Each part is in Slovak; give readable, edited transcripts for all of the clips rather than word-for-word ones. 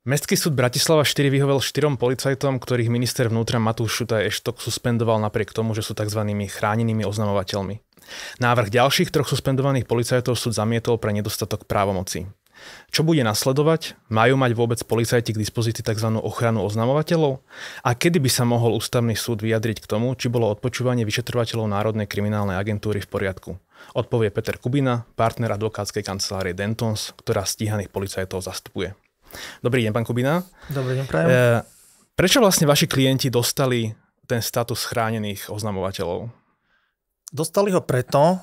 Mestský súd Bratislava 4 vyhovel 4 policajtom, ktorých minister vnútra Matúš Šutaj Eštok suspendoval napriek tomu, že sú tzv. Chránenými oznamovateľmi. Návrh ďalších 3 suspendovaných policajtov súd zamietol pre nedostatok právomocí. Čo bude nasledovať? Majú mať vôbec policajti k dispozícii tzv. Ochranu oznamovateľov? A kedy by sa mohol ústavný súd vyjadriť k tomu, či bolo odpočúvanie vyšetrovateľov Národnej kriminálnej agentúry v poriadku? Odpovie Peter Kubina, partner advokátskej kancelárie Dentons, ktorá stíhaných policajtov zastupuje. Dobrý deň, pán Kubina. Dobrý deň, prajem. Prečo vlastne vaši klienti dostali ten status chránených oznamovateľov? Dostali ho preto,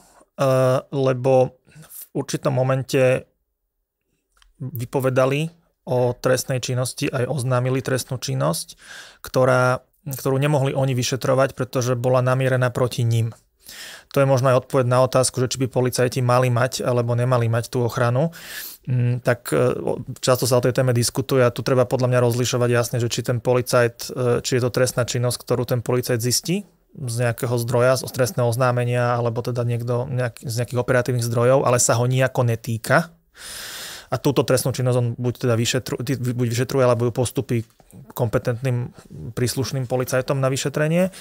lebo v určitom momente vypovedali o trestnej činnosti, aj oznámili trestnú činnosť, ktorú nemohli oni vyšetrovať, pretože bola namierená proti ním. To je možno aj odpoveď na otázku, že či by policajti mali mať alebo nemali mať tú ochranu. Tak často sa o tej téme diskutuje a tu treba podľa mňa rozlišovať jasne, že či ten policajt, či je to trestná činnosť, ktorú ten policajt zistí z nejakého zdroja, z trestného oznámenia alebo teda niekto z nejakých operatívnych zdrojov, ale sa ho nijako netýka. A túto trestnú činnosť on buď vyšetruje, alebo ju postupí kompetentným príslušným policajtom na vyšetrenie.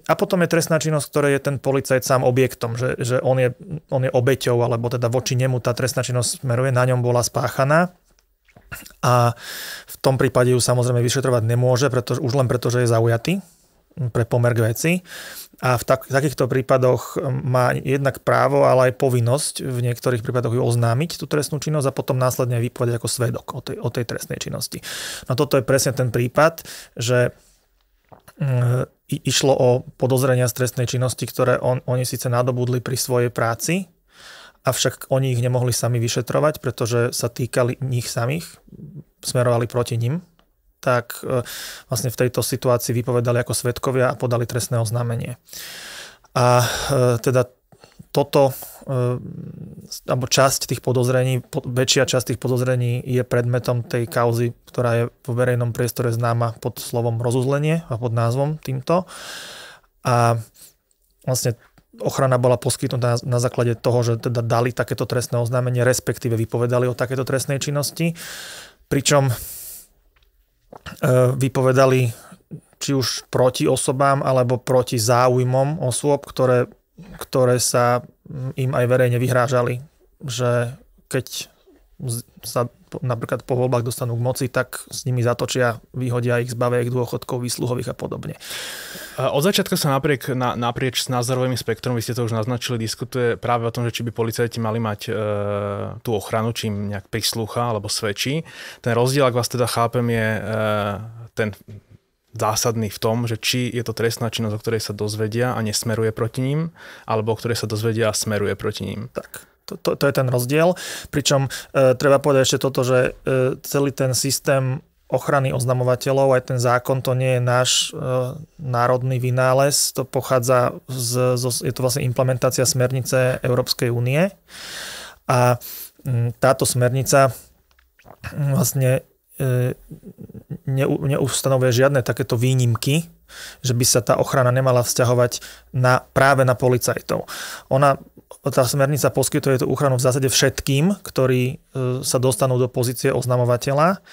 A potom je trestná činnosť, ktorej je ten policajt sám objektom, že on je obeťou, alebo teda voči nemu tá trestná činnosť smeruje, na ňom bola spáchaná. A v tom prípade ju samozrejme vyšetrovať nemôže, už len preto, že je zaujatý pre pomer k veci. A v takýchto prípadoch má jednak právo, ale aj povinnosť v niektorých prípadoch ju oznámiť, tú trestnú činnosť, a potom následne vypovedať ako svedok o tej trestnej činnosti. No toto je presne ten prípad, že išlo o podozrenia z trestnej činnosti, ktoré oni síce nadobudli pri svojej práci, avšak oni ich nemohli sami vyšetrovať, pretože sa týkali nich samých, smerovali proti nim. Tak vlastne v tejto situácii vypovedali ako svedkovia a podali trestné oznámenie. A teda toto, alebo časť tých podozrení, väčšia časť tých podozrení je predmetom tej kauzy, ktorá je vo verejnom priestore známa pod slovom rozuzlenie a pod názvom týmto. A vlastne ochrana bola poskytnutá na základe toho, že teda dali takéto trestné oznámenie, respektíve vypovedali o takéto trestnej činnosti. Pričom vypovedali či už proti osobám alebo proti záujmom osôb, ktoré sa im aj verejne vyhrážali, že keď sa napríklad po voľbách dostanú k moci, tak s nimi zatočia, vyhodia ich, zbavia ich dôchodkov, výsluhových a podobne. Od začiatku sa naprieč s názorovým spektrom, vy ste to už naznačili, diskutuje práve o tom, že či by policajti mali mať tú ochranu, či im nejak prislúcha alebo svedčí. Ten rozdiel, ak vás teda chápem, je ten zásadný v tom, že či je to trestná činnosť, o ktorej sa dozvedia a nesmeruje proti ním, alebo o ktorej sa dozvedia a smeruje proti ním. Tak. To je ten rozdiel. Pričom treba povedať ešte toto, že celý ten systém ochrany oznamovateľov, aj ten zákon, to nie je náš národný vynález, to pochádza je to vlastne implementácia smernice Európskej únie. A táto smernica vlastne neustanovuje žiadne takéto výnimky, že by sa tá ochrana nemala vzťahovať práve na policajtov. Tá smernica poskytuje tú ochranu v zásade všetkým, ktorí sa dostanú do pozície oznamovateľa,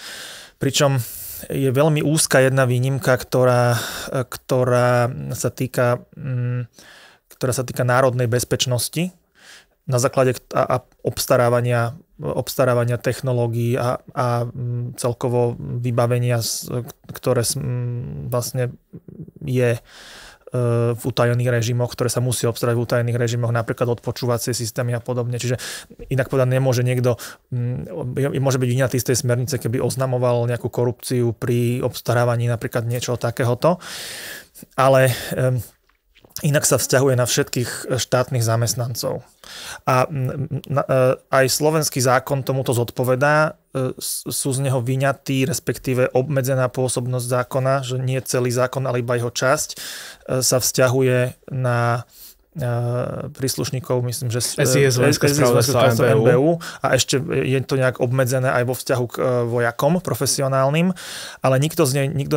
pričom je veľmi úzka jedna výnimka, ktorá sa týka národnej bezpečnosti na základe obstarávania technológií a celkovo vybavenia, ktoré vlastne je v utajených režimoch, ktoré sa musí obstarať v utajených režimoch, napríklad odpočúvacie systémy a podobne. Čiže inak povedané, môže byť vyňatý z tej smernice, keby oznamoval nejakú korupciu pri obstarávaní napríklad niečo takéhoto. Ale inak sa vzťahuje na všetkých štátnych zamestnancov. A aj slovenský zákon tomuto zodpovedá, sú z neho vyňatí, respektíve obmedzená pôsobnosť zákona, že nie celý zákon, ale iba jeho časť sa vzťahuje na príslušníkov, myslím, že SIS, vojenské spravodajstvo NBU a ešte je to nejak obmedzené aj vo vzťahu k vojakom profesionálnym, ale nikto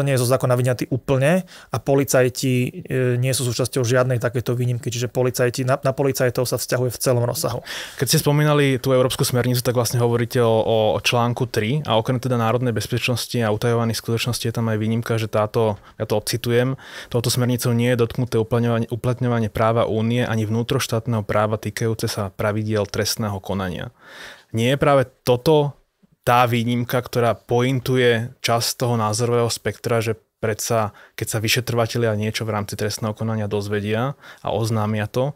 nie je zo zákona vyňatý úplne a policajti nie sú súčasťou žiadnej takéto výnimky, čiže policajti, na policajtov sa vzťahuje v celom rozsahu. Keď ste spomínali tú európsku smernicu, tak vlastne hovoríte o článku 3 a okrem teda národnej bezpečnosti a utajovaných skutočností je tam aj výnimka, že táto, ja to odcitujem, touto smernicou nie je dotknuté uplatňovanie práva Únie ani vnútroštátneho práva týkajúce sa pravidiel trestného konania. Nie je práve toto tá výnimka, ktorá pointuje časť toho názorového spektra, že predsa, keď sa vyšetrovatelia niečo v rámci trestného konania dozvedia a oznámia to,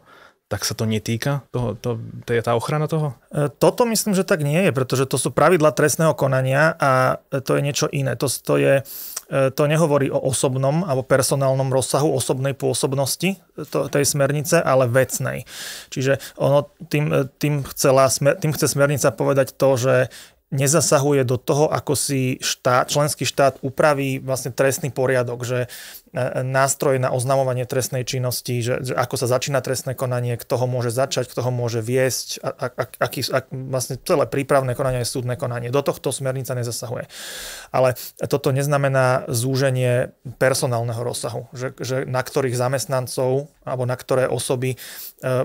tak sa to netýka? To je tá ochrana toho? Toto myslím, že tak nie je, pretože to sú pravidlá trestného konania a to je niečo iné. To nehovorí o osobnom alebo personálnom rozsahu osobnej pôsobnosti tej smernice, ale vecnej. Čiže tým chce smernica povedať to, že nezasahuje do toho, ako si členský štát upraví vlastne trestný poriadok, že nástroj na oznamovanie trestnej činnosti, že ako sa začína trestné konanie, kto ho môže začať, kto ho môže viesť, vlastne celé prípravné konanie je súdne konanie. Do tohto smernica nezasahuje. Ale toto neznamená zúženie personálneho rozsahu, že na ktorých zamestnancov alebo na ktoré osoby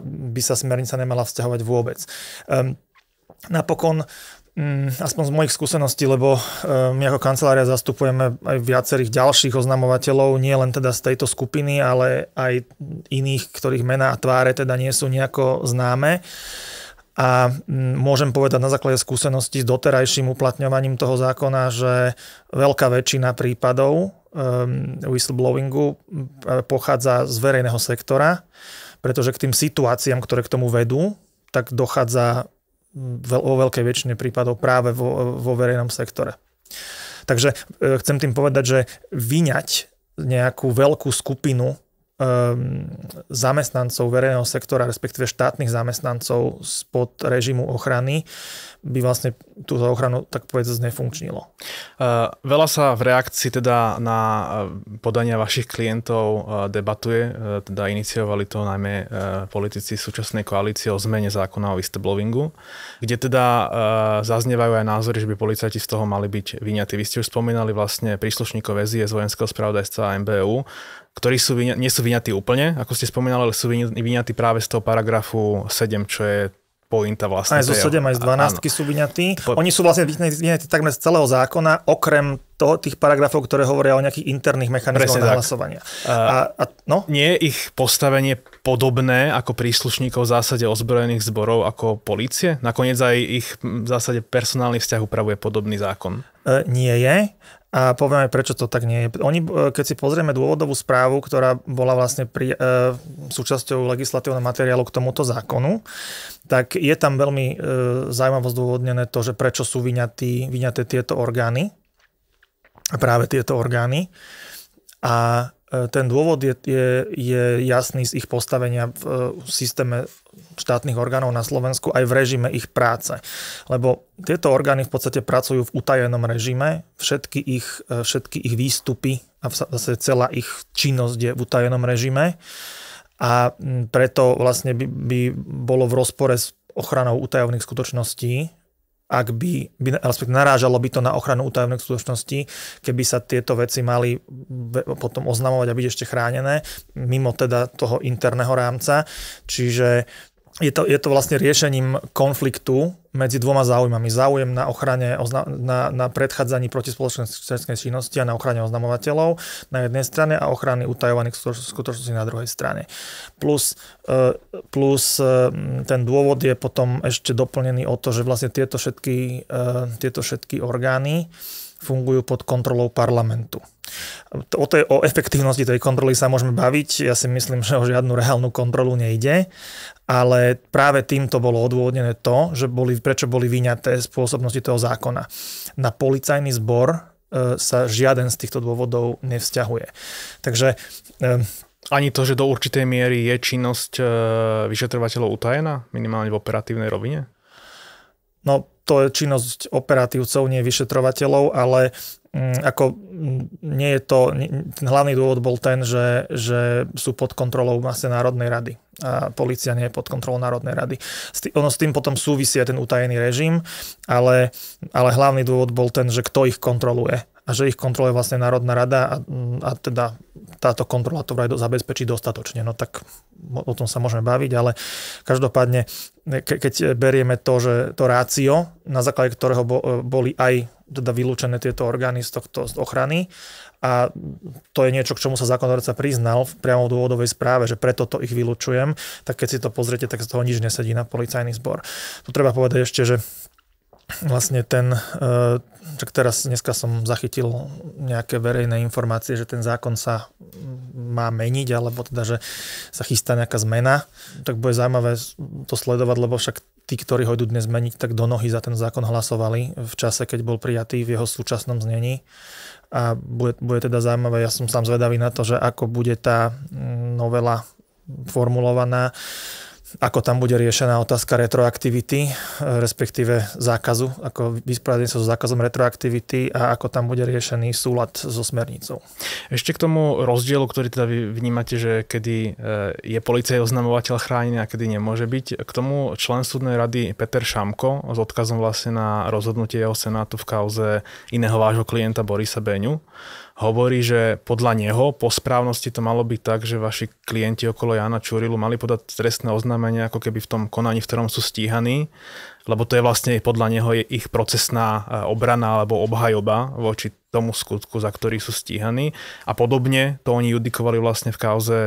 by sa smernica nemala vzťahovať vôbec. Napokon aspoň z mojich skúseností, lebo my ako kancelária zastupujeme aj viacerých ďalších oznamovateľov, nie len teda z tejto skupiny, ale aj iných, ktorých mená a tváre teda nie sú nejako známe. A môžem povedať na základe skúseností s doterajším uplatňovaním toho zákona, že veľká väčšina prípadov whistleblowingu pochádza z verejného sektora, pretože k tým situáciám, ktoré k tomu vedú, tak dochádza vo veľkej väčšine prípadov práve vo verejnom sektore. Takže chcem tým povedať, že vyňať nejakú veľkú skupinu zamestnancov verejného sektora, respektíve štátnych zamestnancov spod režimu ochrany, by vlastne túto ochranu tak povedať znefunkčnilo. Veľa sa v reakcii teda na podania vašich klientov debatuje, teda iniciovali to najmä politici súčasnej koalície o zmene zákona o whistleblowingu, kde teda zaznievajú aj názory, že by policajti z toho mali byť vyňatí. Vy ste už spomínali vlastne príslušníkov SIS, vojenského spravodajstva a NBU, ktorí nie sú vyňatí úplne, ako ste spomínali, ale sú vyňatí práve z toho paragrafu 7, čo je pointa vlastne. Aj zo 7, aj z 12 sú vyňatí. Oni sú vlastne vyňatí takmer z celého zákona, okrem tých paragrafov, ktoré hovoria o nejakých interných mechanizmoch nahlasovania. No? Nie je ich postavenie podobné ako príslušníkov v zásade ozbrojených zborov ako polície? Nakoniec aj ich v zásade personálny vzťah upravuje podobný zákon. Nie je. A poviem aj, prečo to tak nie je. Keď si pozrieme dôvodovú správu, ktorá bola vlastne súčasťou legislatívneho materiálu k tomuto zákonu, tak je tam veľmi zaujímavé zdôvodnené to, že prečo sú vyňaté tieto orgány, práve tieto orgány. A ten dôvod je jasný z ich postavenia v systéme štátnych orgánov na Slovensku aj v režime ich práce. Lebo tieto orgány v podstate pracujú v utajenom režime, všetky ich výstupy a zase celá ich činnosť je v utajenom režime a preto vlastne by bolo v rozpore s ochranou utajovaných skutočností, ak by narážalo by to na ochranu utajovaných skutočností, keby sa tieto veci mali potom oznamovať a byť ešte chránené mimo teda toho interného rámca. Čiže je to vlastne riešením konfliktu medzi dvoma záujmami. Záujem na ochrane, na predchádzaní protispoločenskej činnosti a na ochrane oznamovateľov na jednej strane a ochrany utajovaných skutočností na druhej strane. Plus ten dôvod je potom ešte doplnený o to, že vlastne tieto všetky orgány fungujú pod kontrolou parlamentu. O efektívnosti tej kontroly sa môžeme baviť. Ja si myslím, že o žiadnu reálnu kontrolu nejde, ale práve týmto bolo odôvodnené to, že prečo boli vyňaté z pôsobnosti toho zákona. Na policajný zbor sa žiaden z týchto dôvodov nevzťahuje. Takže ani to, že do určitej miery je činnosť vyšetrovateľov utajená, minimálne v operatívnej rovine? No, to je činnosť operatívcov, nie vyšetrovateľov, ale nie je to, ten hlavný dôvod bol ten, že sú pod kontrolou vlastne Národnej rady. a polícia nie je pod kontrolou Národnej rady. Ono s tým potom súvisí aj ten utajený režim, ale hlavný dôvod bol ten, že kto ich kontroluje a že ich kontroluje vlastne Národná rada a teda táto kontrola to vraj zabezpečí dostatočne. No tak o tom sa môžeme baviť, ale každopádne, keď berieme to, že to rácio, na základe ktorého boli aj teda vylúčené tieto orgány z ochrany, a to je niečo, k čomu sa zákonodarca priznal priamo v dôvodovej správe, že preto to ich vylúčujem, tak keď si to pozriete, tak z toho nič nesedí na policajný zbor. Tu treba povedať ešte, že vlastne tak teraz dneska som zachytil nejaké verejné informácie, že ten zákon sa má meniť, alebo teda, že sa chystá nejaká zmena, tak bude zaujímavé to sledovať, lebo však tí, ktorí ho idú dnes zmeniť, tak do nohy za ten zákon hlasovali v čase, keď bol prijatý v jeho súčasnom znení. A bude teda zaujímavé, ja som sám zvedavý na to, že ako bude tá novela formulovaná, ako tam bude riešená otázka retroaktivity, respektíve zákazu, ako vysporiadanie sa so zákazom retroaktivity a ako tam bude riešený súlad so smernicou. Ešte k tomu rozdielu, ktorý teda vy vnímate, že kedy je policajný oznamovateľ chránený a kedy nemôže byť. K tomu člen súdnej rady Peter Šamko s odkazom vlastne na rozhodnutie jeho senátu v kauze iného vášho klienta Borisa Beňu hovorí, že podľa neho po správnosti to malo byť tak, že vaši klienti okolo Jána Čurilu mali podať trestné oznámenie ako keby v tom konaní, v ktorom sú stíhaní, lebo to je vlastne podľa neho je ich procesná obrana alebo obhajoba voči tomu skutku, za ktorý sú stíhaní. A podobne to oni judikovali vlastne v kauze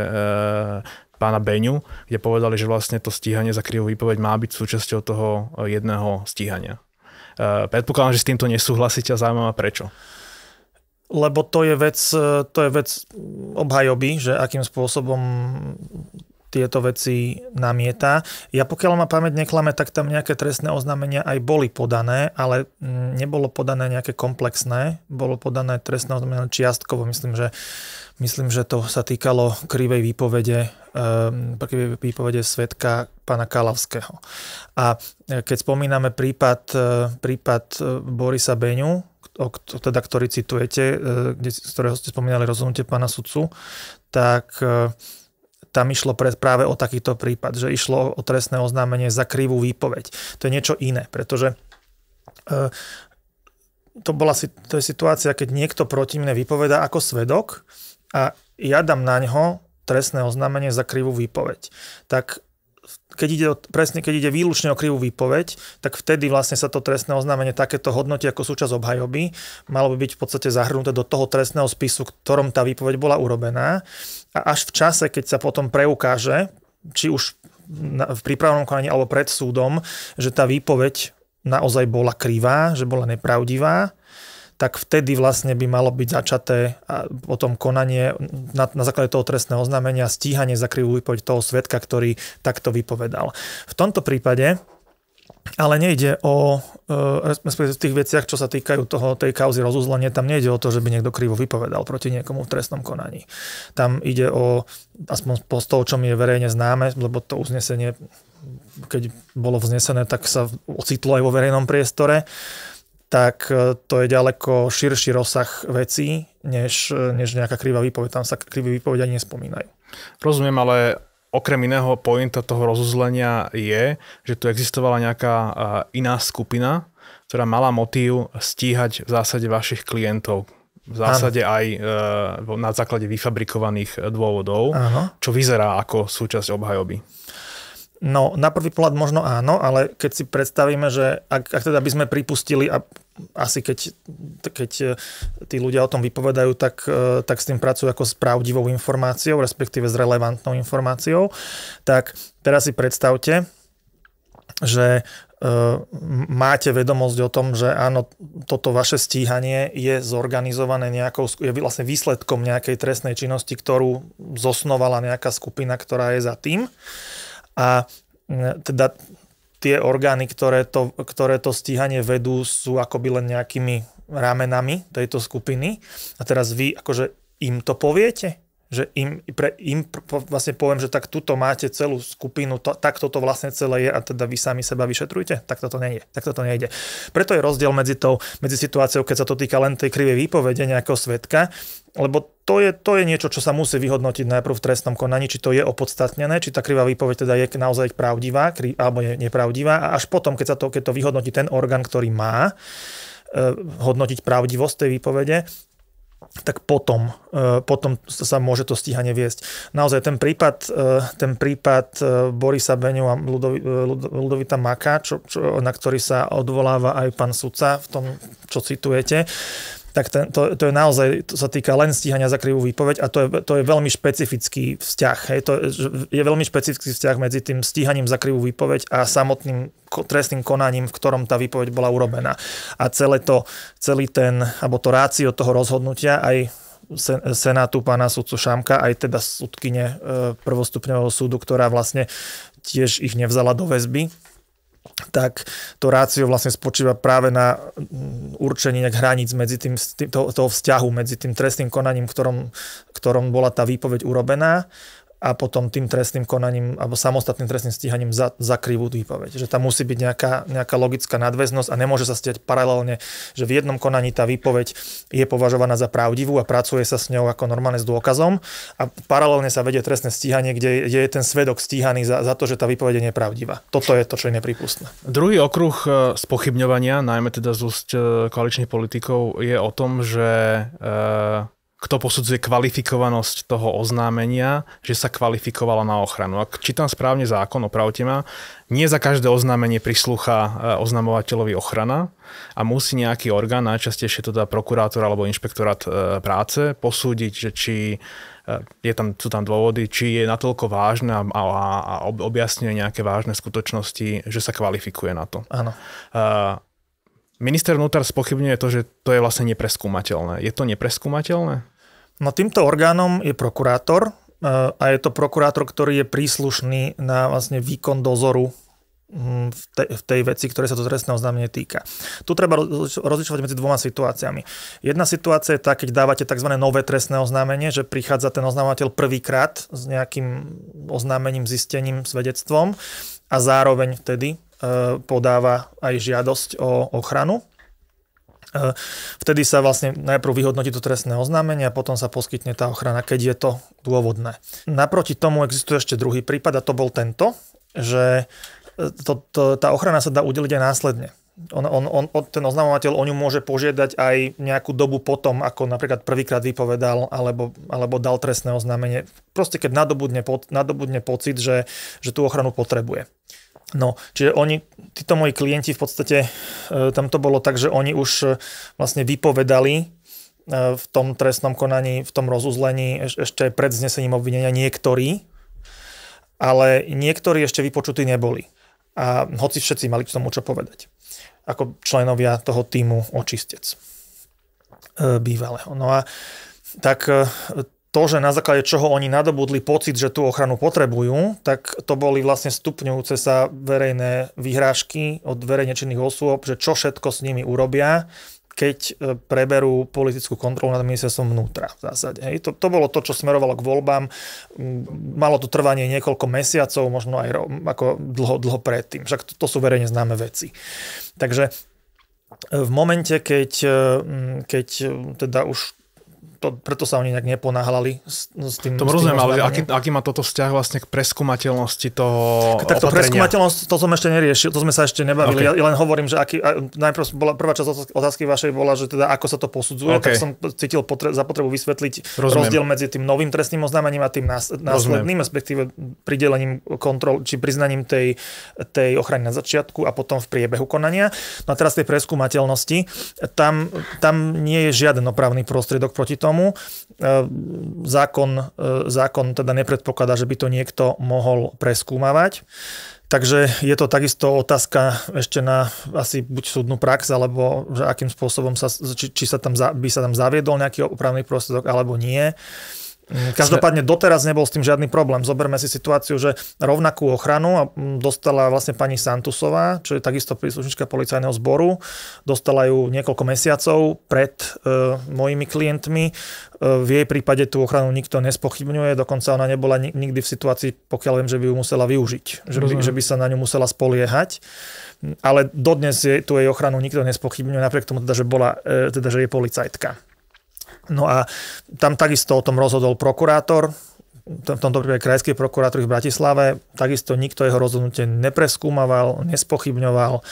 pána Beňu, kde povedali, že vlastne to stíhanie za krivú výpoveď má byť súčasťou toho jedného stíhania. Predpokladám, že s týmto nesúhlasíte a zaujímavé prečo. Lebo to je vec obhajoby, že akým spôsobom tieto veci namieta. Ja pokiaľ ma pamäť neklame, tak tam nejaké trestné oznámenia aj boli podané, ale nebolo podané nejaké komplexné. Bolo podané trestné oznámenie čiastkovo. Myslím, že to sa týkalo krivej výpovede svedka pána Kalavského. A keď spomíname prípad Borisa Beňu, teda, ktorý citujete, z ktorého ste spomínali rozhodnutie pána sudcu, tak tam išlo práve o takýto prípad, že išlo o trestné oznámenie za krivú výpoveď. To je niečo iné, pretože to je situácia, keď niekto proti mne vypovedá ako svedok a ja dám na ňo trestné oznámenie za krivú výpoveď. Tak keď ide výlučne o krivú výpoveď, tak vtedy vlastne sa to trestné oznámenie takéto hodnotí ako súčasť obhajoby. Malo by byť v podstate zahrnuté do toho trestného spisu, ktorom tá výpoveď bola urobená. A až v čase, keď sa potom preukáže, či už v prípravnom konaní alebo pred súdom, že tá výpoveď naozaj bola krivá, že bola nepravdivá, tak vtedy vlastne by malo byť začaté potom konanie na základe toho trestného oznámenia stíhanie za krivú výpoveď toho svedka, ktorý takto vypovedal. V tomto prípade ale nejde o v tých veciach, čo sa týkajú tej kauzy rozuzlenia, tam nejde o to, že by niekto krivo vypovedal proti niekomu v trestnom konaní. Tam ide o, aspoň z toho, čo mi je verejne známe, lebo to uznesenie, keď bolo vznesené, tak sa ocitlo aj vo verejnom priestore, tak to je ďaleko širší rozsah vecí, než nejaká krivá výpoveď. Tam sa krivé výpovede ani nespomínajú. Rozumiem, ale okrem iného pointa toho rozuzlenia je, že tu existovala nejaká iná skupina, ktorá mala motív stíhať v zásade vašich klientov. V zásade aj na základe vyfabrikovaných dôvodov, čo vyzerá ako súčasť obhajoby. No, na prvý pohľad možno áno, ale keď si predstavíme, že ak teda by sme pripustili a asi keď tí ľudia o tom vypovedajú, tak s tým pracujú ako s pravdivou informáciou, respektíve s relevantnou informáciou, tak teraz si predstavte, že máte vedomosť o tom, že áno, toto vaše stíhanie je zorganizované je vlastne výsledkom nejakej trestnej činnosti, ktorú zosnovala nejaká skupina, ktorá je za tým. A teda tie orgány, ktoré to stíhanie vedú, sú akoby len nejakými ramenami tejto skupiny. A teraz vy akože im to poviete, že im vlastne poviem, že tak tuto máte celú skupinu, tak toto vlastne celé je a teda vy sami seba vyšetrujte, tak toto nejde. Preto je rozdiel medzi situáciou, keď sa to týka len tej krivej výpovede nejakého svedka, lebo to je niečo, čo sa musí vyhodnotiť najprv v trestnom konaní, či to je opodstatnené, či tá krivá výpoveď teda je naozaj pravdivá, alebo je nepravdivá a až potom, keď to vyhodnotí ten orgán, ktorý má hodnotiť pravdivosť tej výpovede, tak potom sa môže to stíhanie viesť. Naozaj ten prípad Borisa Beňu a Ľudovita Maka, na ktorý sa odvoláva aj pán sudca v tom, čo citujete, tak to je naozaj, to sa týka len stíhania za krivú výpoveď a to je veľmi špecifický vzťah. Hej. To je veľmi špecifický vzťah medzi tým stíhaním za krivú výpoveď a samotným trestným konaním, v ktorom tá výpoveď bola urobená. A to rácio toho rozhodnutia aj Senátu pána sudcu Šámka, aj teda sudkyne prvostupňového súdu, ktorá vlastne tiež ich nevzala do väzby, tak to rácio vlastne spočíva práve na určení hraníc medzi toho vzťahu medzi tým trestným konaním, ktorom bola tá výpoveď urobená a potom tým trestným konaním alebo samostatným trestným stíhaním za krivú výpoveď. Že tam musí byť nejaká logická nadväznosť a nemôže sa stiať paralelne, že v jednom konaní tá výpoveď je považovaná za pravdivú a pracuje sa s ňou ako normálne s dôkazom a paralelne sa vedie trestné stíhanie, kde je ten svedok stíhaný za to, že tá výpoveď je nepravdivá. Toto je to, čo je neprípustné. Druhý okruh spochybňovania, najmä teda z úst koaličných politikov, je o tom, že kto posudzuje kvalifikovanosť toho oznámenia, že sa kvalifikovala na ochranu. Ak čítam správne zákon, opravte ma, nie za každé oznámenie prislúcha oznamovateľovi ochrana a musí nejaký orgán, najčastejšie teda prokurátor alebo inšpektorát práce, posúdiť, že či sú tam dôvody, či je natoľko vážne a objasňuje nejaké vážne skutočnosti, že sa kvalifikuje na to. Áno. Minister vnútra spochybňuje to, že to je vlastne nepreskúmateľné. Je to nepreskúmateľné? No týmto orgánom je prokurátor a je to prokurátor, ktorý je príslušný na vlastne výkon dozoru v tej veci, ktoré sa to trestné oznámenie týka. Tu treba rozlišovať medzi dvoma situáciami. Jedna situácia je tá, keď dávate tzv. Nové trestné oznámenie, že prichádza ten oznamovateľ prvýkrát s nejakým oznámením, zistením, svedectvom a zároveň vtedy podáva aj žiadosť o ochranu. Vtedy sa vlastne najprv vyhodnotí to trestné oznámenie a potom sa poskytne tá ochrana, keď je to dôvodné. Naproti tomu existuje ešte druhý prípad a to bol tento, že tá ochrana sa dá udeliť aj následne. Ten oznamovateľ o ňu môže požiadať aj nejakú dobu potom, ako napríklad prvýkrát vypovedal alebo dal trestné oznámenie. Proste keď nadobudne pocit, že tú ochranu potrebuje. No, čiže títo moji klienti v podstate, tam to bolo tak, že oni už vlastne vypovedali v tom trestnom konaní, v tom rozuzlení ešte pred znesením obvinenia niektorí, ale niektorí ešte vypočutí neboli. A hoci všetci mali k tomu čo povedať. Ako členovia toho tímu očistec bývalého. No a tak to, že na základe čoho oni nadobudli pocit, že tú ochranu potrebujú, tak to boli vlastne stupňujúce sa verejné vyhrážky od verejne činných osôb, že čo všetko s nimi urobia, keď preberú politickú kontrolu nad ministerstvom vnútra v zásade. Hej. To bolo to, čo smerovalo k voľbám. Malo to trvanie niekoľko mesiacov, možno aj ako dlho predtým. Však to sú verejne známe veci. Takže v momente, keď teda už preto sa oni nejak neponáhľali s tým. To rozumiem, ale aký má toto vzťah vlastne k preskúmateľnosti toho takto opatrenia? Preskúmateľnosť, to som ešte neriešil, to sme sa ešte nebavili. Okay. Ja len hovorím, že najprv bola prvá časť otázky vašej bola, že teda ako sa to posudzuje, okay. Tak som cítil za potrebu vysvetliť rozdiel medzi tým novým trestným oznámením a tým následným, respektíve pridelením kontrol, či priznaním tej ochrany na začiatku a potom v priebehu konania. No a teraz tej preskúmateľnosti, tam nie je žiaden opravný prostriedok proti tomu. Zákon teda nepredpokladá, že by to niekto mohol preskúmavať. Takže je to takisto otázka ešte na asi buď súdnu prax, alebo že akým spôsobom či by sa tam zaviedol nejaký opravný prostriedok, alebo nie. Každopádne doteraz nebol s tým žiadny problém. Zoberme si situáciu, že rovnakú ochranu dostala vlastne pani Santusová, čo je takisto príslušnička policajného zboru. Dostala ju niekoľko mesiacov pred mojimi klientmi. V jej prípade tú ochranu nikto nespochybňuje, dokonca ona nebola nikdy v situácii, pokiaľ viem, že by ju musela využiť, že by sa na ňu musela spoliehať. Ale dodnes tú jej ochranu nikto nespochybňuje, napriek tomu že je policajtka. No a tam takisto o tom rozhodol prokurátor, v tomto prípade krajský prokurátor v Bratislave, takisto nikto jeho rozhodnutie nepreskúmaval, nespochybňoval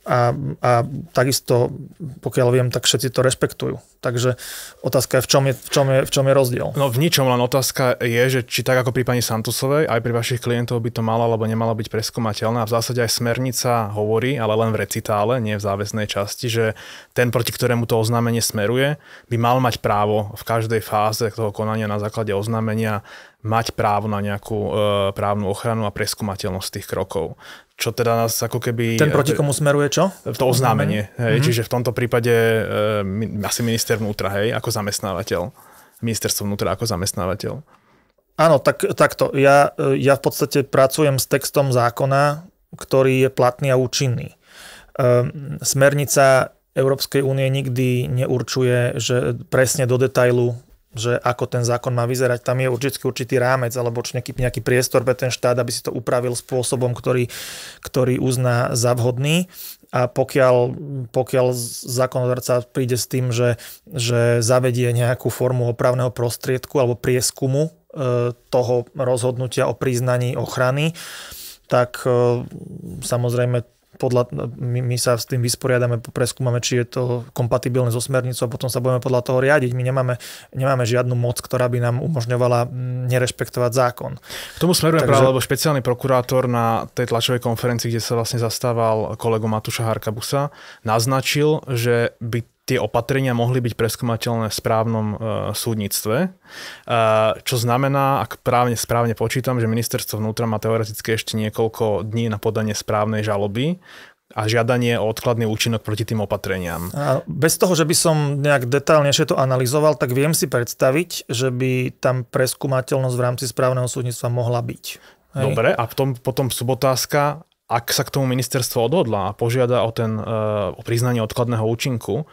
a takisto, pokiaľ viem, tak všetci to rešpektujú. Takže otázka je, v čom je rozdiel? No v ničom, len otázka je, že či tak ako pri pani Santusovej, aj pri vašich klientov by to malo alebo nemalo byť preskúmateľné. A v zásade aj smernica hovorí, ale len v recitále, nie v záväznej časti, že ten, proti ktorému to oznámenie smeruje, by mal mať právo v každej fáze toho konania na základe oznámenia mať právo na nejakú právnu ochranu a preskúmateľnosť tých krokov. Čo teda nás ako keby... Ten proti komu smeruje čo? To oznámenie. Hej, čiže v tomto prípade asi minister vnútra, hej, ako zamestnávateľ. Ministerstvo vnútra ako zamestnávateľ. Áno, takto. Ja v podstate pracujem s textom zákona, ktorý je platný a účinný. Smernica Európskej únie nikdy neurčuje, že presne do detailu, že ako ten zákon má vyzerať. Tam je určitý rámec alebo nejaký priestor pre ten štát, aby si to upravil spôsobom, ktorý uzná za vhodný. A pokiaľ zákonodarca príde s tým, že zavedie nejakú formu opravného prostriedku alebo prieskumu toho rozhodnutia o priznaní ochrany, tak samozrejme my sa s tým vysporiadame, preskúmame, či je to kompatibilné so smernicou a potom sa budeme podľa toho riadiť. My nemáme žiadnu moc, ktorá by nám umožňovala nerešpektovať zákon. K tomu smerujem práve, lebo špeciálny prokurátor na tej tlačovej konferencii, kde sa vlastne zastával kolegu Matúša Harkabusa, naznačil, že by tie opatrenia mohli byť preskúmateľné v správnom súdnictve, čo znamená, ak správne počítam, že ministerstvo vnútra má teoreticky ešte niekoľko dní na podanie správnej žaloby a žiadanie o odkladný účinok proti tým opatreniam. A bez toho, že by som nejak detailnejšie to analyzoval, tak viem si predstaviť, že by tam preskúmateľnosť v rámci správneho súdnictva mohla byť. Hej? Dobre, a potom subotázka, ak sa k tomu ministerstvo odhodlá a požiada o priznanie odkladného účinku,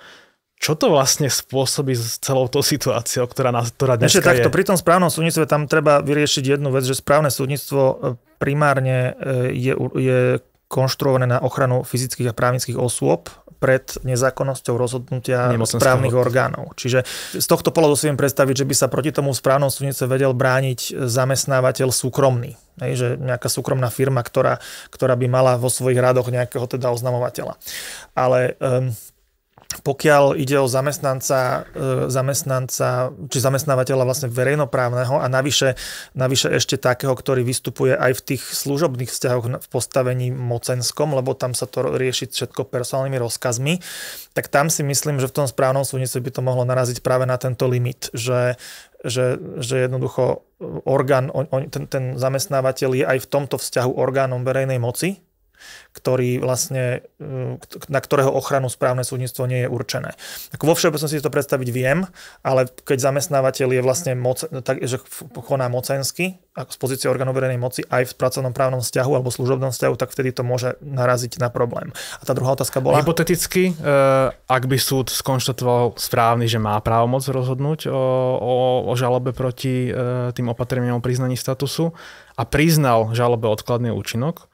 čo to vlastne spôsobí s celou tou situáciou, ktorá dneska je? Takto, pri tom správnom súdnictve tam treba vyriešiť jednu vec, že správne súdnictvo primárne je konštruované na ochranu fyzických a právnických osôb pred nezákonnosťou rozhodnutia správnych orgánov. Čiže z tohto pohľadu si viem predstaviť, že by sa proti tomu správnom súdnictve vedel brániť zamestnávateľ súkromný. Že nejaká súkromná firma, ktorá by mala vo svojich radoch nejakého teda oznamovateľa. Ale pokiaľ ide o zamestnanca či zamestnávateľa vlastne verejnoprávneho a navyše ešte takého, ktorý vystupuje aj v tých služobných vzťahoch v postavení mocenskom, lebo tam sa to rieši všetko personálnymi rozkazmi, tak tam si myslím, že v tom správnom súdnictve by to mohlo naraziť práve na tento limit, že jednoducho ten zamestnávateľ je aj v tomto vzťahu orgánom verejnej moci, ktorý vlastne, na ktorého ochranu správne súdnictvo nie je určené. Vo všeobecnosti si to predstaviť viem, ale keď zamestnávateľ je vlastne že koná mocensky, z pozície orgánu verejnej moci aj v pracovnom právnom vzťahu alebo služobnom vzťahu, tak vtedy to môže naraziť na problém. A tá druhá otázka bola? Hypoteticky, ak by súd skonštatoval správny, že má právomoc rozhodnúť o žalobe proti tým opatreniam o priznaní statusu a priznal žalobe odkladný účinok,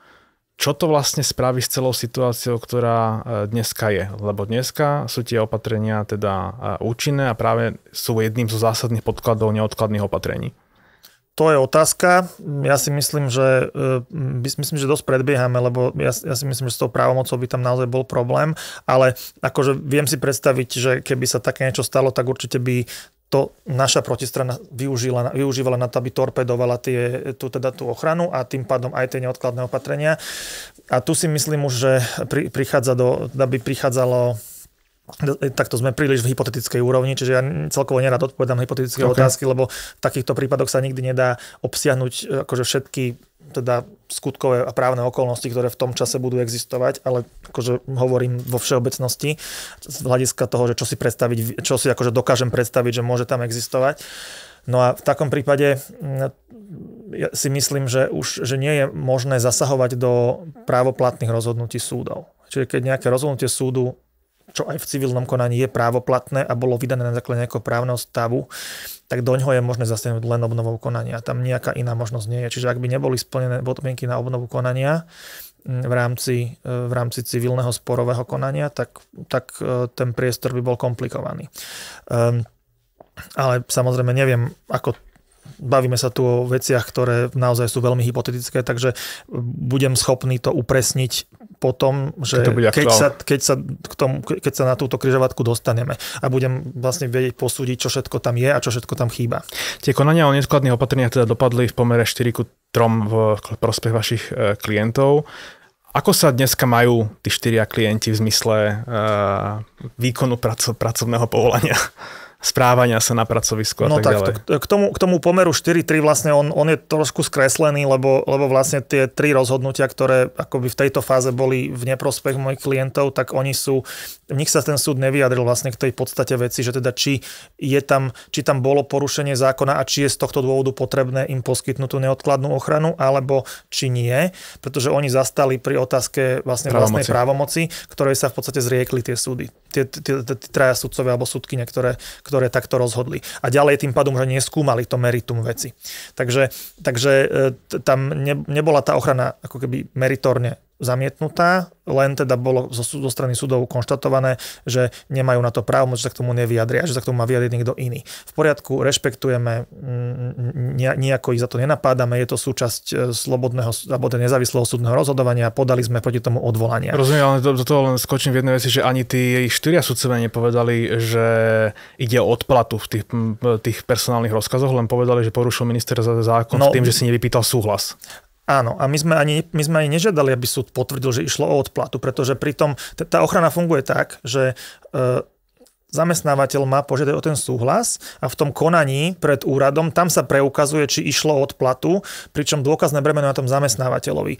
čo to vlastne spraví s celou situáciou, ktorá dneska je? Lebo dneska sú tie opatrenia teda účinné a práve sú jedným zo zásadných podkladov neodkladných opatrení. To je otázka. Ja si myslím, že dosť predbiehame, lebo ja si myslím, že s tou právomocou by tam naozaj bol problém, ale akože viem si predstaviť, že keby sa také niečo stalo, tak určite by to naša protistrana využívala na to, aby torpedovala tú ochranu a tým pádom aj tie neodkladné opatrenia. A tu si myslím už, že prichádzalo takto sme príliš v hypotetickej úrovni, čiže ja celkovo nerad odpovedám na hypotetické otázky, lebo v takýchto prípadoch sa nikdy nedá obsiahnuť akože všetky teda skutkové a právne okolnosti, ktoré v tom čase budú existovať, ale akože hovorím vo všeobecnosti z hľadiska toho, že čo si akože dokážem predstaviť, že môže tam existovať. No a v takom prípade ja si myslím, že nie je možné zasahovať do právoplatných rozhodnutí súdov. Čiže keď nejaké rozhodnutie súdu, čo aj v civilnom konaní je právoplatné a bolo vydané na základe nejakého právneho stavu, tak doňho je možné zasiahnuť len obnovou konania. Tam nejaká iná možnosť nie je. Čiže ak by neboli splnené podmienky na obnovu konania v rámci civilného sporového konania, tak ten priestor by bol komplikovaný. Ale samozrejme neviem, ako bavíme sa tu o veciach, ktoré naozaj sú veľmi hypotetické, takže budem schopný to upresniť potom, že keď sa na túto križovatku dostaneme a budem vlastne vedieť posúdiť, čo všetko tam je a čo všetko tam chýba. Tie konania o neodkladných opatreniach teda dopadli v pomere 4:3 v prospech vašich klientov. Ako sa dneska majú tí 4 klienti v zmysle výkonu pracovného povolania? Správania sa na pracovisku a tak ďalej. K tomu pomeru 4:3 vlastne on je trošku skreslený, lebo vlastne tie 3 rozhodnutia, ktoré akoby v tejto fáze boli v neprospech mojich klientov, tak v nich sa ten súd nevyjadril vlastne k tej podstate veci, že teda či tam bolo porušenie zákona a či je z tohto dôvodu potrebné im poskytnúť tú neodkladnú ochranu, alebo či nie, pretože oni zastali pri otázke vlastne vlastnej právomoci, ktorej sa v podstate zriekli tie súdy. Tie traja sudcovia alebo sudkyne, ktoré takto rozhodli. A ďalej tým pádom, že neskúmali to meritum veci. Takže tam nebola tá ochrana ako keby meritorne zamietnutá, len teda bolo zo strany súdov konštatované, že nemajú na to právo, že sa k tomu nevyjadria, že sa k tomu má vyjadriť niekto iný. V poriadku, rešpektujeme, nejako ich za to nenapádame, je to súčasť slobodného alebo nezávislého súdneho rozhodovania, podali sme proti tomu odvolania. Rozumiem, ale do toho len skočím v jednej veci, že ani tí 4 sudcovia nepovedali, že ide o odplatu v tých personálnych rozkazoch, len povedali, že porušil minister zákon tým, že si nevypýtal súhlas. Áno, a my sme ani nežiadali, aby súd potvrdil, že išlo o odplatu, pretože pritom tá ochrana funguje tak, že zamestnávateľ má požiadať o ten súhlas a v tom konaní pred úradom tam sa preukazuje, či išlo o odplatu, pričom dôkazné bremeno na tom zamestnávateľovi.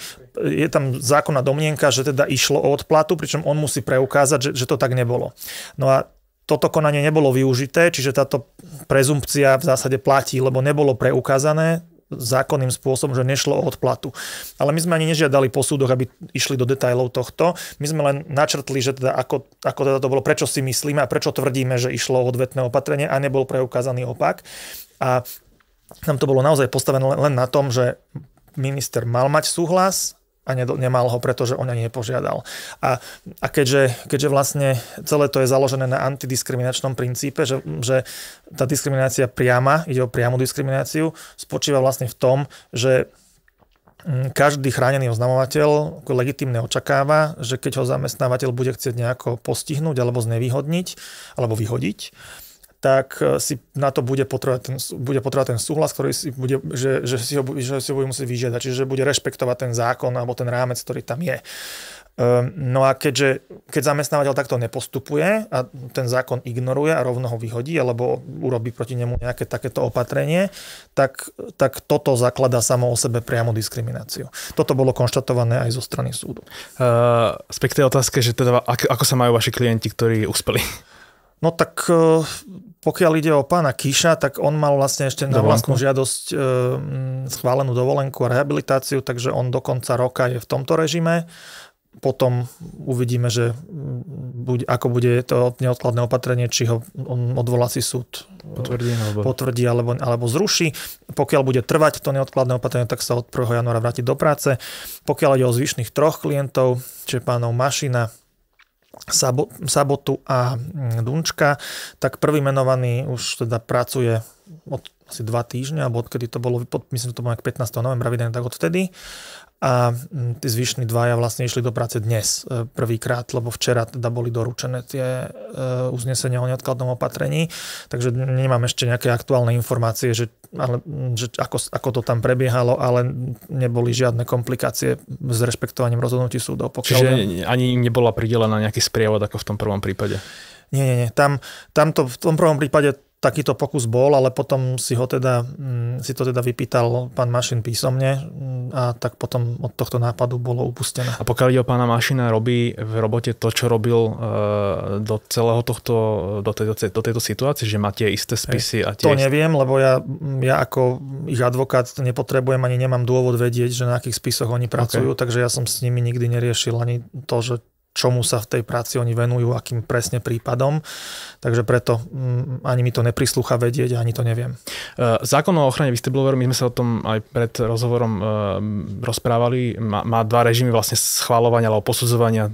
Je tam zákonná domnienka, že teda išlo o odplatu, pričom on musí preukázať, že to tak nebolo. No a toto konanie nebolo využité, čiže táto prezumpcia v zásade platí, lebo nebolo preukázané zákonným spôsobom, že nešlo o odplatu. Ale my sme ani nežiadali po súdoch, aby išli do detailov tohto. My sme len načrtli, že teda ako teda to bolo, prečo si myslíme a prečo tvrdíme, že išlo o odvetné opatrenie a nebol preukázaný opak. A nám to bolo naozaj postavené len na tom, že minister mal mať súhlas a nemal ho, pretože on ani nepožiadal. A keďže vlastne celé to je založené na antidiskriminačnom princípe, že tá diskriminácia priama, ide o priamu diskrimináciu, spočíva vlastne v tom, že každý chránený oznamovateľ legitímne očakáva, že keď ho zamestnávateľ bude chcieť nejako postihnúť alebo znevýhodniť alebo vyhodiť, tak si na to bude potrebovať ten súhlas, ktorý že si ho bude musieť vyžiadať, čiže bude rešpektovať ten zákon alebo ten rámec, ktorý tam je. No a keď zamestnávateľ takto nepostupuje a ten zákon ignoruje a rovno ho vyhodí alebo urobí proti nemu nejaké takéto opatrenie, tak toto zakladá samo o sebe priamu diskrimináciu. Toto bolo konštatované aj zo strany súdu. Späť k tej otázke, že teda ako sa majú vaši klienti, ktorí uspeli? No tak pokiaľ ide o pána Kiša, tak on mal vlastne ešte na vlastnú žiadosť schválenú dovolenku a rehabilitáciu, takže on do konca roka je v tomto režime. Potom uvidíme, že ako bude to neodkladné opatrenie, či ho odvolací súd potvrdí alebo zruší. Pokiaľ bude trvať to neodkladné opatrenie, tak sa od 1. januára vráti do práce. Pokiaľ ide o zvyšných 3 klientov, čiže pánov Mašina, Sabotu a Dunčka, tak prvý menovaný už teda pracuje od asi 2 týždne, alebo odkedy to bolo, myslím, že to bolo 15. novembra vydané, tak odvtedy. A tí zvyšní 2 vlastne išli do práce dnes prvýkrát, lebo včera teda boli doručené tie uznesenia o neodkladnom opatrení, takže nemám ešte nejaké aktuálne informácie, že ako to tam prebiehalo, ale neboli žiadne komplikácie s rešpektovaním rozhodnutí súdov. Čiže ani im nebola pridelená nejaký sprievod ako v tom prvom prípade? Nie. V tom prvom prípade takýto pokus bol, ale potom si to teda vypýtal pán Mašín písomne a tak potom od tohto nápadu bolo upustené. A pokiaľ ide o pána Mašína, robí v robote to, čo robil do celého do tejto situácie, že má tie isté spisy? To neviem, lebo ja ako ich advokát nepotrebujem, ani nemám dôvod vedieť, že na akých spisoch oni pracujú, takže ja som s nimi nikdy neriešil ani to, že čomu sa v tej práci oni venujú, akým presne prípadom. Takže preto ani mi to neprislúcha vedieť, ani to neviem. Zákon o ochrane whistleblowerov, my sme sa o tom aj pred rozhovorom rozprávali, má dva režimy vlastne schvaľovania alebo posudzovania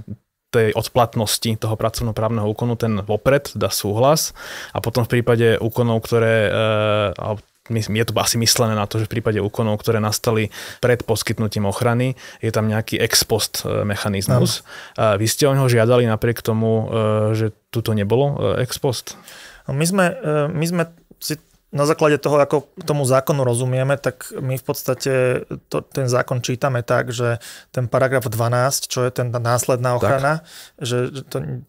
tej odplatnosti toho pracovnoprávneho úkonu, ten vopred dá súhlas a potom v prípade úkonov, ktoré je to asi myslené na to, že v prípade úkonov, ktoré nastali pred poskytnutím ochrany, je tam nejaký ex post mechanizmus. Vy ste o neho žiadali napriek tomu, že tu to nebolo ex post? My sme si na základe toho, ako tomu zákonu rozumieme, tak my v podstate ten zákon čítame tak, že ten paragraf 12, čo je tá následná ochrana,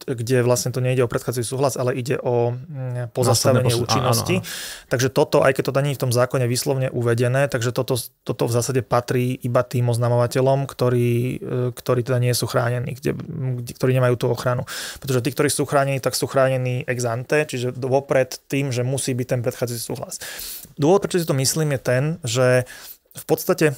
kde vlastne to nejde o predchádzajúci súhlas, ale ide o pozastavenie účinnosti. Takže toto, aj keď to nie je v tom zákone výslovne uvedené, takže toto v zásade patrí iba tým oznamovateľom, ktorí teda nie sú chránení, ktorí nemajú tú ochranu. Pretože tí, ktorí sú chránení, tak sú chránení ex ante, čiže vopred tým, že musí byť ten predchádzajúci súhlas. Dôvod, prečo si to myslím, je ten, že v podstate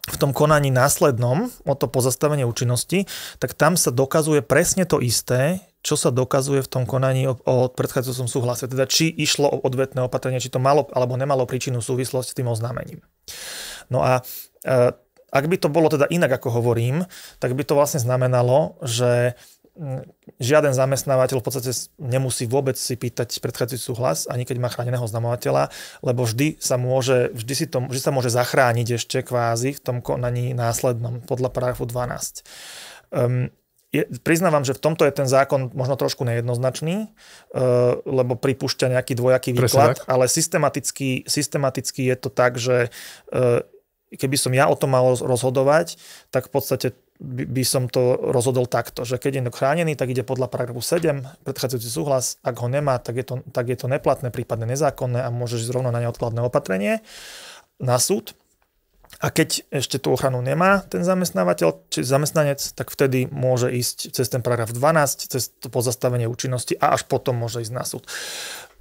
v tom konaní následnom o to pozastavenie účinnosti, tak tam sa dokazuje presne to isté, čo sa dokazuje v tom konaní o predchádzajúcom súhlase. Teda či išlo o odvetné opatrenie, či to malo alebo nemalo príčinu súvislosť s tým oznámením. No a ak by to bolo teda inak, ako hovorím, tak by to vlastne znamenalo, že žiaden zamestnávateľ v podstate nemusí vôbec si pýtať predchádzajúci súhlas, ani keď má chráneného oznamovateľa, lebo vždy sa môže zachrániť ešte kvázi v tom konaní následnom podľa paragrafu 12. Priznávam, že v tomto je ten zákon možno trošku nejednoznačný, lebo pripúšťa nejaký dvojaký výklad, ale systematicky je to tak, že keby som ja o tom mal rozhodovať, tak v podstate by som to rozhodol takto, že keď je chránený, tak ide podľa paragrafu 7, predchádzajúci súhlas, ak ho nemá, tak je to neplatné, prípadne nezákonné a môžeš zrovna na neodkladné opatrenie na súd. A keď ešte tú ochranu nemá ten zamestnávateľ, či zamestnanec, tak vtedy môže ísť cez ten paragraf 12, cez to pozastavenie účinnosti a až potom môže ísť na súd.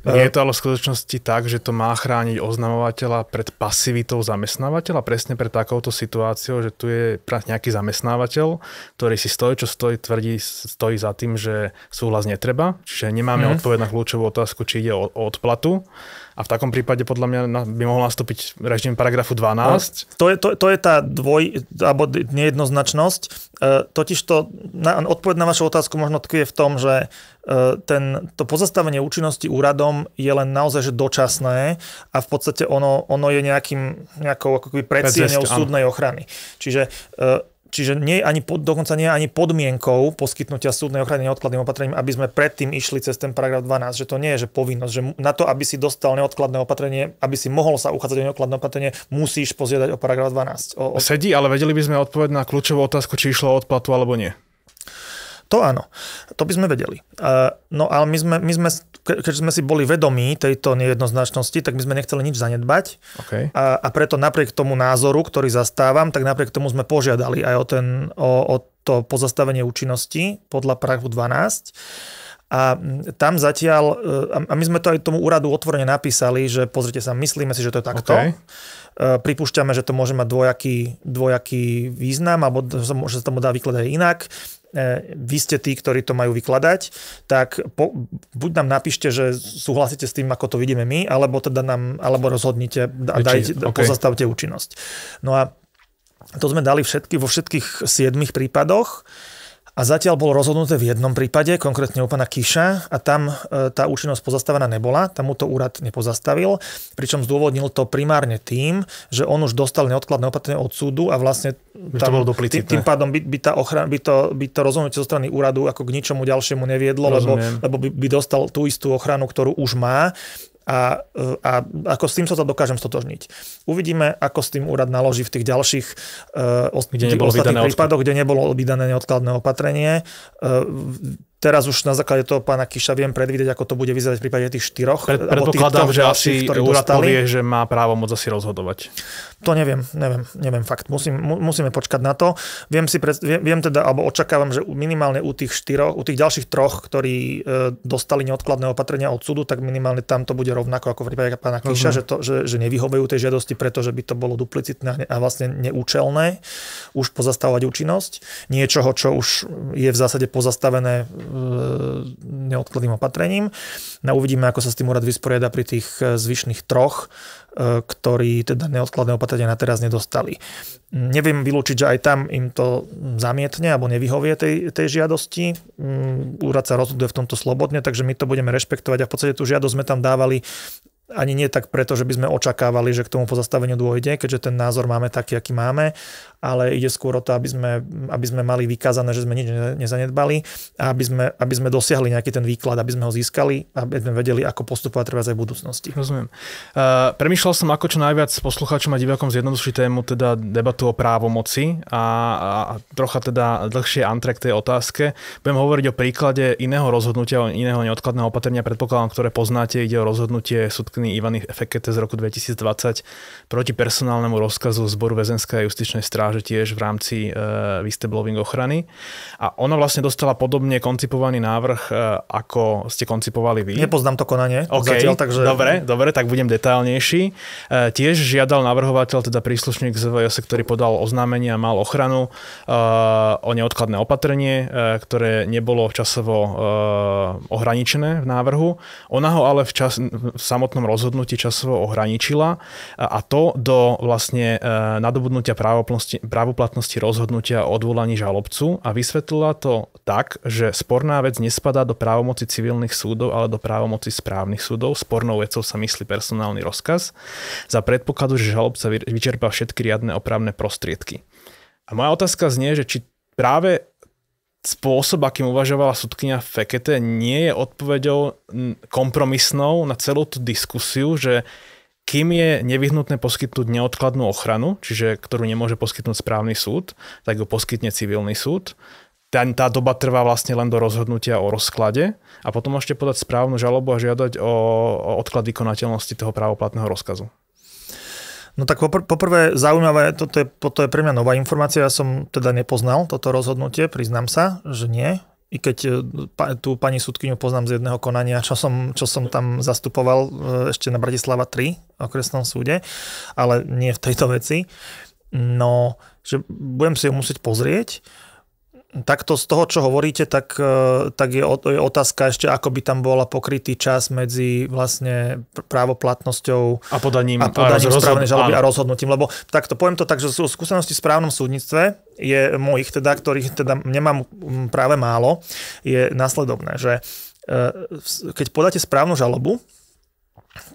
Nie je to ale v skutočnosti tak, že to má chrániť oznamovateľa pred pasivitou zamestnávateľa, presne pred takouto situáciou, že tu je nejaký zamestnávateľ, ktorý si stojí za tým, že súhlas netreba, čiže nemáme odpoveď na kľúčovú otázku, či ide o odplatu. A v takom prípade podľa mňa by mohol nastúpiť režim paragrafu 12. To je tá alebo nejednoznačnosť. Totižto odpoveď na vašu otázku možno tkvie v tom, že to pozastavenie účinnosti úradom je len naozaj že dočasné a v podstate ono je nejakou akoby predsieňou súdnej ochrany. Čiže dokonca nie je ani podmienkou poskytnutia súdnej ochrany neodkladným opatrením, aby sme predtým išli cez ten paragraf 12, že to nie je že povinnosť, že na to, aby si dostal neodkladné opatrenie, aby si mohol sa uchádzať o neodkladné opatrenie, musíš požiadať o paragraf 12. Sedí, ale vedeli by sme odpovedať na kľúčovú otázku, či išlo o odplatu alebo nie. To áno, to by sme vedeli. No ale my sme, keďže sme si boli vedomí tejto nejednoznačnosti, tak my sme nechceli nič zanedbať. Okay. A preto napriek tomu názoru, ktorý zastávam, tak napriek tomu sme požiadali aj o to pozastavenie účinnosti podľa paragrafu 12. A tam zatiaľ, a my sme to aj tomu úradu otvorene napísali, že pozrite sa, myslíme si, že to je takto. Okay. Pripúšťame, že to môže mať dvojaký význam, alebo že sa tomu dá vykladať inak. Vy ste tí, ktorí to majú vykladať, tak buď nám napíšte, že súhlasíte s tým, ako to vidíme my, alebo rozhodnite a pozastavte účinnosť. No a to sme dali vo všetkých 7 prípadoch. A zatiaľ bolo rozhodnuté v jednom prípade, konkrétne u pána Kiša, a tam tá účinnosť pozastavená nebola, tam mu to úrad nepozastavil, pričom zdôvodnil to primárne tým, že on už dostal neodkladné opatrenie od súdu a vlastne tým pádom by to rozhodnutie zo strany úradu ako k ničomu ďalšiemu neviedlo, lebo by dostal tú istú ochranu, ktorú už má. A ako s tým sa dokážem stotožniť. Uvidíme, ako s tým úrad naloží v tých ďalších ostatných prípadoch, kde nebolo vydané neodkladné opatrenie. Teraz už na základe toho pána Kiša viem predvídať, ako to bude vyzerať v prípade tých 4. Predpokladám, že asi úrad povie, že má právo moc asi rozhodovať. To neviem fakt. Musíme počkať na to. Viem teda, alebo očakávam, že minimálne u tých ďalších 3, ktorí dostali neodkladné opatrenia od súdu, tak minimálne tam to bude rovnako ako v prípade pána Kiša, že nevyhovujú tej žiadosti, pretože by to bolo duplicitné a vlastne neúčelné už pozastavovať účinnosť niečoho, čo už je v zásade pozastavené neodkladným opatrením. No uvidíme, ako sa s tým úrad vysporiada pri tých zvyšných 3, ktorí teda neodkladné opatrenia na teraz nedostali. Neviem vylúčiť, že aj tam im to zamietne alebo nevyhovie tej žiadosti. Úrad sa rozhoduje v tomto slobodne, takže my to budeme rešpektovať a v podstate tú žiadosť sme tam dávali ani nie tak preto, že by sme očakávali, že k tomu pozastaveniu dôjde, keďže ten názor máme taký, aký máme, ale ide skôr o to, aby sme mali vykázané, že sme nič nezanedbali a aby sme dosiahli nejaký ten výklad, aby sme ho získali a aby sme vedeli, ako postupovať treba aj v budúcnosti. Rozumiem. Premýšľal som, ako čo najviac poslucháčom a divákom zjednodušiť tému, teda debatu o právomoci a trocha teda dlhšie antre k tej otázke. Budem hovoriť o príklade iného rozhodnutia, iného neodkladného opatrenia, predpokladám, ktoré poznáte. Ide o rozhodnutie sudkyne Ivany Fekete z roku 2020 proti personálnemu rozkazu Zboru väzenskej a justičnej stráže tiež v rámci výstebloving ochrany. A ona vlastne dostala podobne koncipovaný návrh, ako ste koncipovali vy. Nepoznám to konanie. Okay, zatiaľ, takže... Dobre, tak budem detailnejší. Tiež žiadal navrhovateľ, teda príslušník ZVS, ktorý podal oznámenie a mal ochranu o neodkladné opatrenie, ktoré nebolo časovo ohraničené v návrhu. Ona ho ale v samotnom rozhodnutí časovo ohraničila a to do vlastne nadobudnutia právoplatnosti rozhodnutia o odvolaní žalobcu a vysvetlila to tak, že sporná vec nespadá do právomoci civilných súdov, ale do právomoci správnych súdov. Spornou vecou sa myslí personálny rozkaz za predpokladu, že žalobca vyčerpá všetky riadne opravné prostriedky. A moja otázka znie, že či práve spôsob, akým uvažovala sudkyňa Fekete, nie je odpoveďou kompromisnou na celú tú diskusiu, že kým je nevyhnutné poskytnúť neodkladnú ochranu, čiže ktorú nemôže poskytnúť správny súd, tak ju poskytne civilný súd. Tá doba trvá vlastne len do rozhodnutia o rozklade a potom môžete podať správnu žalobu a žiadať o odklad vykonateľnosti toho právoplatného rozkazu. No tak poprvé zaujímavé, toto je pre mňa nová informácia, ja som teda nepoznal toto rozhodnutie, priznám sa, že nie. I keď tú pani sudkyňu poznám z jedného konania, čo som tam zastupoval ešte na Bratislava 3 okresnom súde, ale nie v tejto veci. No, že budem si ju musieť pozrieť. Takto z toho, čo hovoríte, tak je otázka ešte, ako by tam bola pokrytý čas medzi vlastne právoplatnosťou a podaním správnej žaloby a rozhodnutím. Lebo takto poviem to tak, že sú skúsenosti v správnom súdnictve, je mojich teda, ktorých teda nemám práve málo, je nasledovné, že keď podáte správnu žalobu,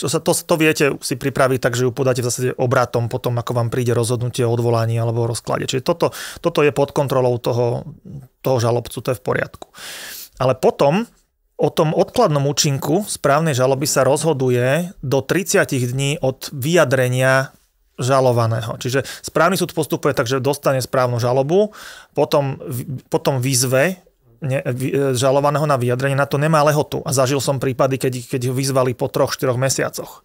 to viete si pripraviť tak, že ju podáte v zásade obratom potom, ako vám príde rozhodnutie o odvolaní alebo o rozklade. Čiže toto je pod kontrolou toho žalobcu, to je v poriadku. Ale potom o tom odkladnom účinku správnej žaloby sa rozhoduje do 30 dní od vyjadrenia žalovaného. Čiže správny súd postupuje tak, že dostane správnu žalobu, potom vyzve žalovaného na vyjadrenie, na to nemá lehotu. A zažil som prípady, keď ho vyzvali po 3-4 mesiacoch.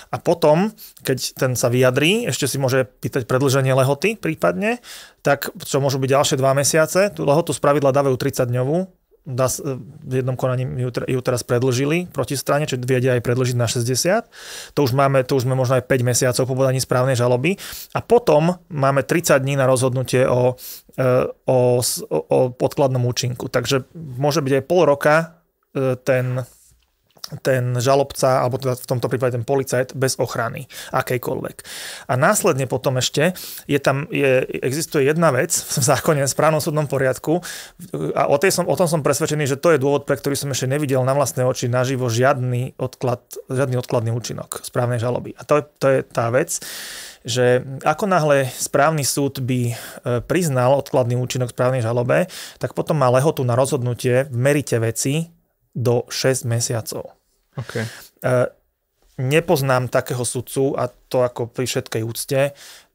A potom, keď ten sa vyjadrí, ešte si môže pýtať predĺženie lehoty prípadne, tak čo môžu byť ďalšie 2 mesiace, tú lehotu spravidla dávajú 30-dňovú, v jednom konaní ju teraz predĺžili proti strane, čiže vedia aj predĺžiť na 60. To už sme možno aj 5 mesiacov po podaní správnej žaloby. A potom máme 30 dní na rozhodnutie o podkladnom účinku. Takže môže byť aj pol roka ten žalobca, alebo teda v tomto prípade ten policajt bez ochrany, akejkoľvek. A následne potom ešte existuje jedna vec v zákone, v správnom súdnom poriadku a o tom som presvedčený, že to je dôvod, pre ktorý som ešte nevidel na vlastné oči naživo žiadny odkladný účinok správnej žaloby. A to je tá vec, že ako náhle správny súd by priznal odkladný účinok správnej žalobe, tak potom má lehotu na rozhodnutie v merite veci do 6 mesiacov. Okay. Nepoznám takého sudcu, a to ako pri všetkej úcte,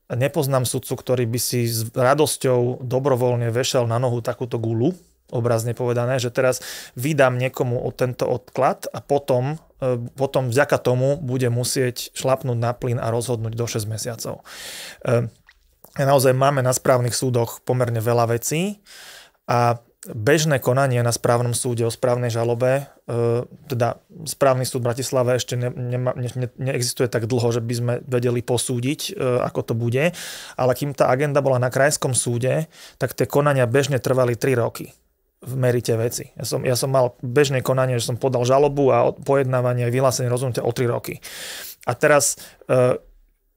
nepoznám sudcu, ktorý by si s radosťou dobrovoľne vešal na nohu takúto gulu obrazne povedané, že teraz vydám niekomu tento odklad a potom vďaka tomu bude musieť šlapnúť na plyn a rozhodnúť do 6 mesiacov. Naozaj máme na správnych súdoch pomerne veľa vecí a bežné konanie na správnom súde o správnej žalobe, teda správny súd v Bratislave ešte neexistuje tak dlho, že by sme vedeli posúdiť, ako to bude, ale kým tá agenda bola na krajskom súde, tak tie konania bežne trvali 3 roky v merite veci. Ja som mal bežné konanie, že som podal žalobu a pojednávanie a vyhlásenie rozhodnutia o 3 roky. A teraz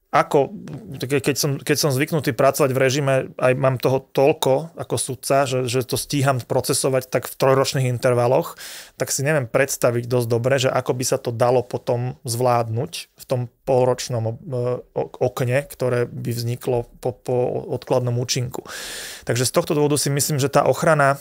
keď som zvyknutý pracovať v režime, aj mám toho toľko ako sudca, že to stíham procesovať tak v 3-ročných intervaloch, tak si neviem predstaviť dosť dobre, že ako by sa to dalo potom zvládnuť v tom polročnom okne, ktoré by vzniklo po odkladnom účinku. Takže z tohto dôvodu si myslím, že tá ochrana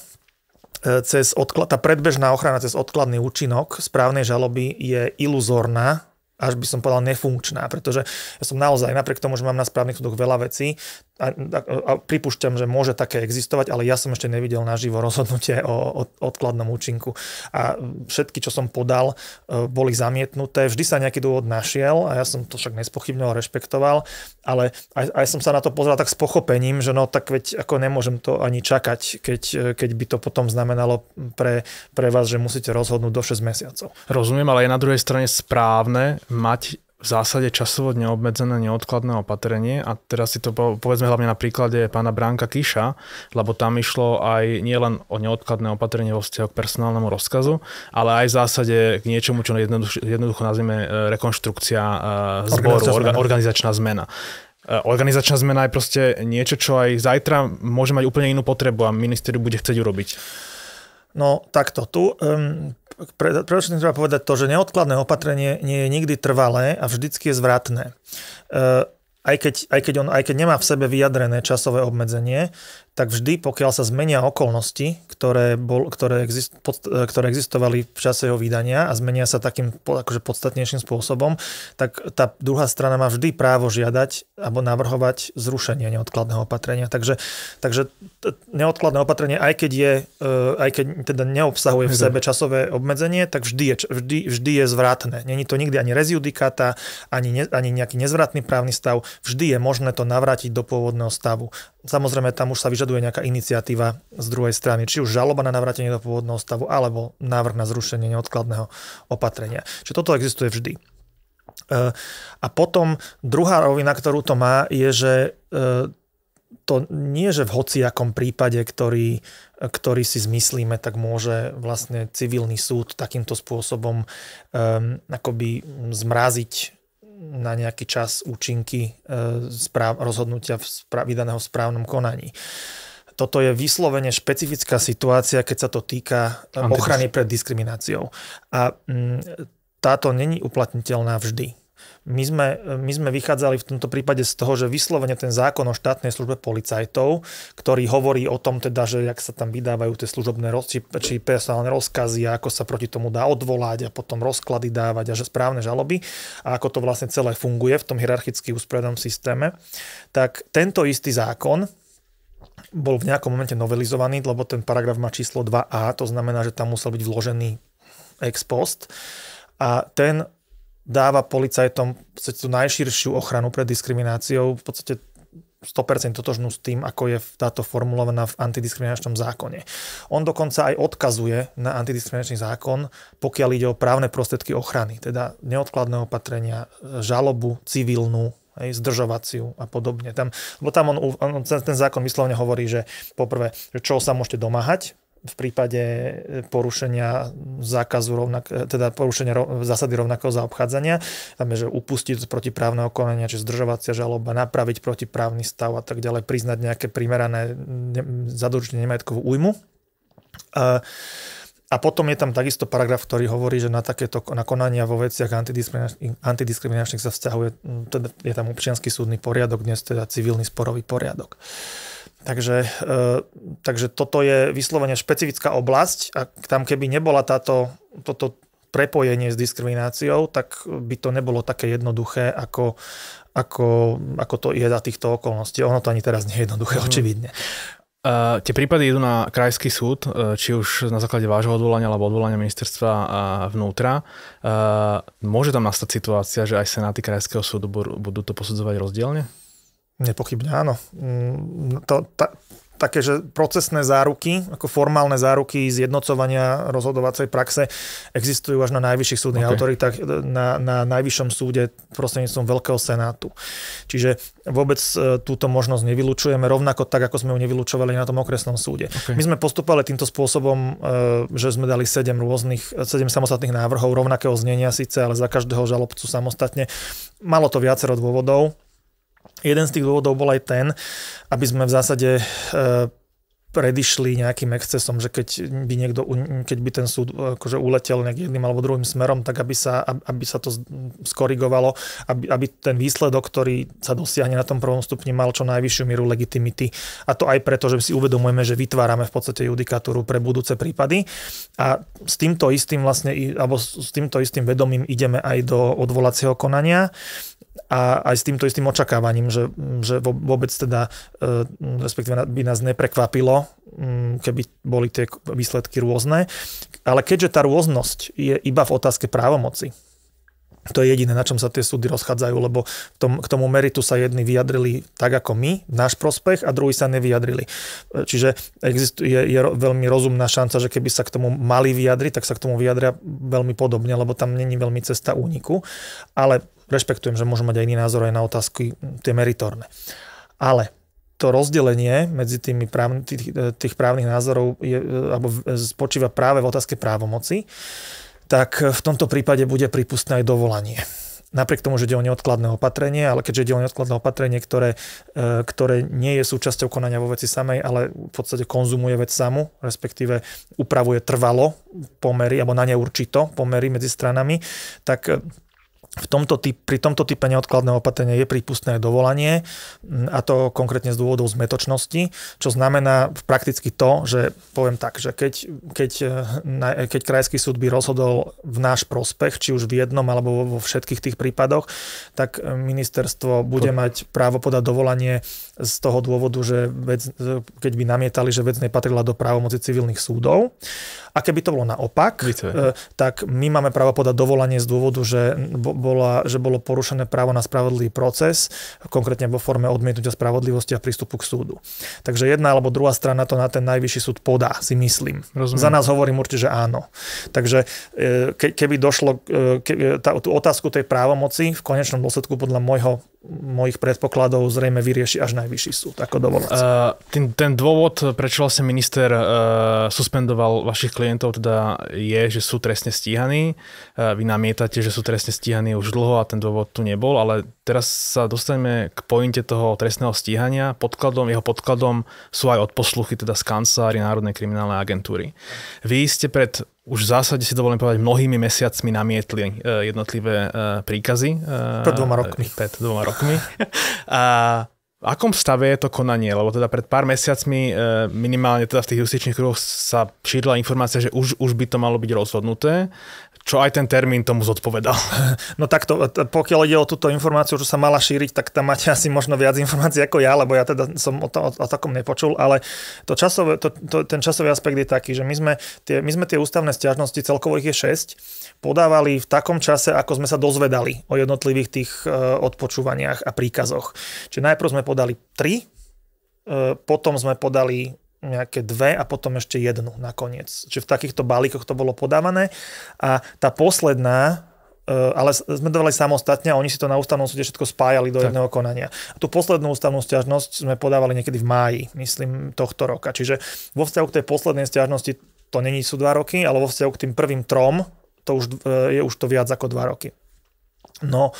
tá predbežná ochrana cez odkladný účinok správnej žaloby je iluzórna, až by som povedal nefunkčná, pretože ja som naozaj, napriek tomu, že mám na správnych súdoch veľa vecí a pripúšťam, že môže také existovať, ale ja som ešte nevidel naživo rozhodnutie o odkladnom účinku. A všetky, čo som podal, boli zamietnuté. Vždy sa nejaký dôvod našiel a ja som to však nespochybňoval, rešpektoval, ale aj som sa na to pozeral tak s pochopením, že no tak veď ako nemôžem to ani čakať, keď by to potom znamenalo pre vás, že musíte rozhodnúť do 6 mesiacov. Rozumiem, ale je na druhej strane správne mať v zásade časovo neobmedzené neodkladné opatrenie a teraz si to povedzme hlavne na príklade pána Bránka Kiša, lebo tam išlo aj nielen o neodkladné opatrenie vo vzťahu k personálnemu rozkazu, ale aj v zásade k niečomu, čo jednoducho nazvime rekonštrukcia zboru, organizačná zmena. Organizačná zmena je proste niečo, čo aj zajtra môže mať úplne inú potrebu a minister bude chcieť urobiť. No takto, tu predovšetkým treba povedať to, že neodkladné opatrenie nie je nikdy trvalé a vždycky je zvratné. Aj keď nemá v sebe vyjadrené časové obmedzenie, tak vždy, pokiaľ sa zmenia okolnosti, ktoré existovali v čase jeho vydania a zmenia sa takým akože podstatnejším spôsobom, tak tá druhá strana má vždy právo žiadať alebo navrhovať zrušenie neodkladného opatrenia. Takže neodkladné opatrenie, aj keď teda neobsahuje v sebe časové obmedzenie, tak vždy je zvratné. Není to nikdy ani res judicata, ani nejaký nezvratný právny stav. Vždy je možné to navrátiť do pôvodného stavu. Samozrejme, tam už sa vyžaduje nejaká iniciatíva z druhej strany, či už žaloba na navrátenie do pôvodného stavu, alebo návrh na zrušenie neodkladného opatrenia. Čiže toto existuje vždy. A potom druhá rovina, ktorú to má, je, že to nie, že v hociakom prípade, ktorý si zmyslíme, tak môže vlastne civilný súd takýmto spôsobom akoby zmraziť na nejaký čas účinky rozhodnutia vydaného v správnom konaní. Toto je vyslovene špecifická situácia, keď sa to týka ochrany pred diskrimináciou. A táto není uplatniteľná vždy. My sme vychádzali v tomto prípade z toho, že vyslovene ten zákon o štátnej službe policajtov, ktorý hovorí o tom teda, že jak sa tam vydávajú tie služobné či personálne rozkazy a ako sa proti tomu dá odvolať a potom rozklady dávať a že správne žaloby a ako to vlastne celé funguje v tom hierarchicky usporiadanom systéme, tak tento istý zákon bol v nejakom momente novelizovaný, lebo ten paragraf má číslo 2a, to znamená, že tam musel byť vložený ex post a ten dáva policajtom v podstate tú najširšiu ochranu pred diskrimináciou, v podstate 100% totožnú s tým, ako je táto formulovaná v antidiskriminačnom zákone. On dokonca aj odkazuje na antidiskriminačný zákon, pokiaľ ide o právne prostriedky ochrany, teda neodkladné opatrenia, žalobu civilnú, zdržovaciu a podobne. Lebo tam ten zákon vyslovene hovorí, že poprvé, že čo sa môžete domáhať, v prípade porušenia porušenia zásady rovnakého zaobchádzania, tam je, že upustiť protiprávneho konania, či zdržovacia žaloba, napraviť protiprávny stav a tak ďalej, priznať nejaké primerané zadoručenie nemajetkovú újmu. A potom je tam takisto paragraf, ktorý hovorí, že na konania vo veciach antidiskriminačných sa vzťahuje, teda je tam občiansky súdny poriadok, dnes teda civilný sporový poriadok. Takže toto je vyslovene špecifická oblasť a tam keby nebola toto prepojenie s diskrimináciou, tak by to nebolo také jednoduché, ako to je za týchto okolností. Ono to ani teraz nie je jednoduché, očividne. Tie prípady idú na krajský súd, či už na základe vášho odvolania alebo odvolania ministerstva vnútra. Môže tam nastať situácia, že aj senáty krajského súdu budú to posudzovať rozdielne? Nepochybne áno. Také, že procesné záruky, ako formálne záruky zjednocovania rozhodovacej praxe existujú až na najvyšších súdnych autoritách, na najvyššom súde prostredníctvom Veľkého senátu. Čiže vôbec túto možnosť nevylučujeme, rovnako tak, ako sme ju nevylučovali na tom okresnom súde. Okay. My sme postupovali týmto spôsobom, že sme dali 7 samostatných návrhov rovnakého znenia síce, ale za každého žalobcu samostatne. Malo to viacero dôvodov. Jeden z tých dôvodov bol aj ten, aby sme v zásade predišli nejakým excesom, že keď by ten súd akože uletel jedným alebo druhým smerom, tak aby sa to skorigovalo, aby ten výsledok, ktorý sa dosiahne na tom prvom stupni, mal čo najvyššiu mieru legitimity. A to aj preto, že si uvedomujeme, že vytvárame v podstate judikatúru pre budúce prípady. A s týmto istým vedomím ideme aj do odvolacieho konania. A aj s týmto istým očakávaním, že vôbec teda, respektíve by nás neprekvapilo, keby boli tie výsledky rôzne. Ale keďže tá rôznosť je iba v otázke právomoci, to je jediné, na čom sa tie súdy rozchádzajú, lebo k tomu meritu sa jedni vyjadrili tak ako my, v náš prospech, a druhí sa nevyjadrili. Čiže je veľmi rozumná šanca, že keby sa k tomu mali vyjadriť, tak sa k tomu vyjadria veľmi podobne, lebo tam není veľmi cesta úniku. Ale rešpektujem, že môžu mať aj iný názor aj na otázky tie meritorné. Ale to rozdelenie medzi tých právnych názorov spočíva práve v otázke právomoci, tak v tomto prípade bude prípustné aj dovolanie. Napriek tomu, že ide o neodkladné opatrenie, ale keďže ide o neodkladné opatrenie, ktoré nie je súčasťou konania vo veci samej, ale v podstate konzumuje vec samu, respektíve upravuje trvalo pomery, alebo na neurčito pomery medzi stranami, tak pri tomto type neodkladného opatrenia je prípustné dovolanie, a to konkrétne z dôvodov zmätočnosti, čo znamená prakticky to, že poviem tak, že keď krajský súd by rozhodol v náš prospech, či už v jednom alebo vo všetkých tých prípadoch, tak ministerstvo bude mať právo podať dovolanie z toho dôvodu, že keď by namietali, že vec nepatrila do právomoci civilných súdov. A keby to bolo naopak, tak my máme právo podať dovolanie z dôvodu, že bolo porušené právo na spravodlivý proces, konkrétne vo forme odmietnutia spravodlivosti a prístupu k súdu. Takže jedna alebo druhá strana to na ten najvyšší súd podá, si myslím. Rozumiem. Za nás hovorím určite, že áno. Takže keby došlo tú otázku tej právomoci, v konečnom dôsledku podľa mojich predpokladov zrejme vyrieši až najvyšší súd ako dovolací. Ten dôvod, prečo vlastne minister suspendoval vašich klientov, teda je, že sú trestne stíhaní. Vy namietate, že sú trestne stíhaní už dlho a ten dôvod tu nebol, ale teraz sa dostaneme k pointe toho trestného stíhania. Jeho podkladom sú aj odposluchy teda z kancelárie Národnej kriminálnej agentúry. Vy ste už v zásade si dovolím povedať, mnohými mesiacmi namietli jednotlivé príkazy. Pred 2 rokmi. A v akom stave je to konanie? Lebo teda pred pár mesiacmi minimálne teda v tých justičných kruhoch sa šírila informácia, že už by to malo byť rozhodnuté. Čo aj ten termín tomu zodpovedal. No takto, pokiaľ ide o túto informáciu, čo sa mala šíriť, tak tam máte asi možno viac informácií ako ja, lebo ja teda som o takom nepočul, ale ten časový aspekt je taký, že my sme tie ústavné sťažnosti, celkovo ich je 6, podávali v takom čase, ako sme sa dozvedali o jednotlivých tých odpočúvaniach a príkazoch. Čiže najprv sme podali 3, potom sme podali nejaké 2 a potom ešte 1 nakoniec. Čiže v takýchto balíkoch to bolo podávané a tá posledná, ale sme dávali samostatne a oni si to na ústavnom súde všetko spájali do jedného konania. A tú poslednú ústavnú sťažnosť sme podávali niekedy v máji, myslím, tohto roka. Čiže vo vzťahu k tej poslednej sťažnosti to není sú 2 roky, ale vo vzťahu k tým prvým 3 to je už to viac ako 2 roky. No,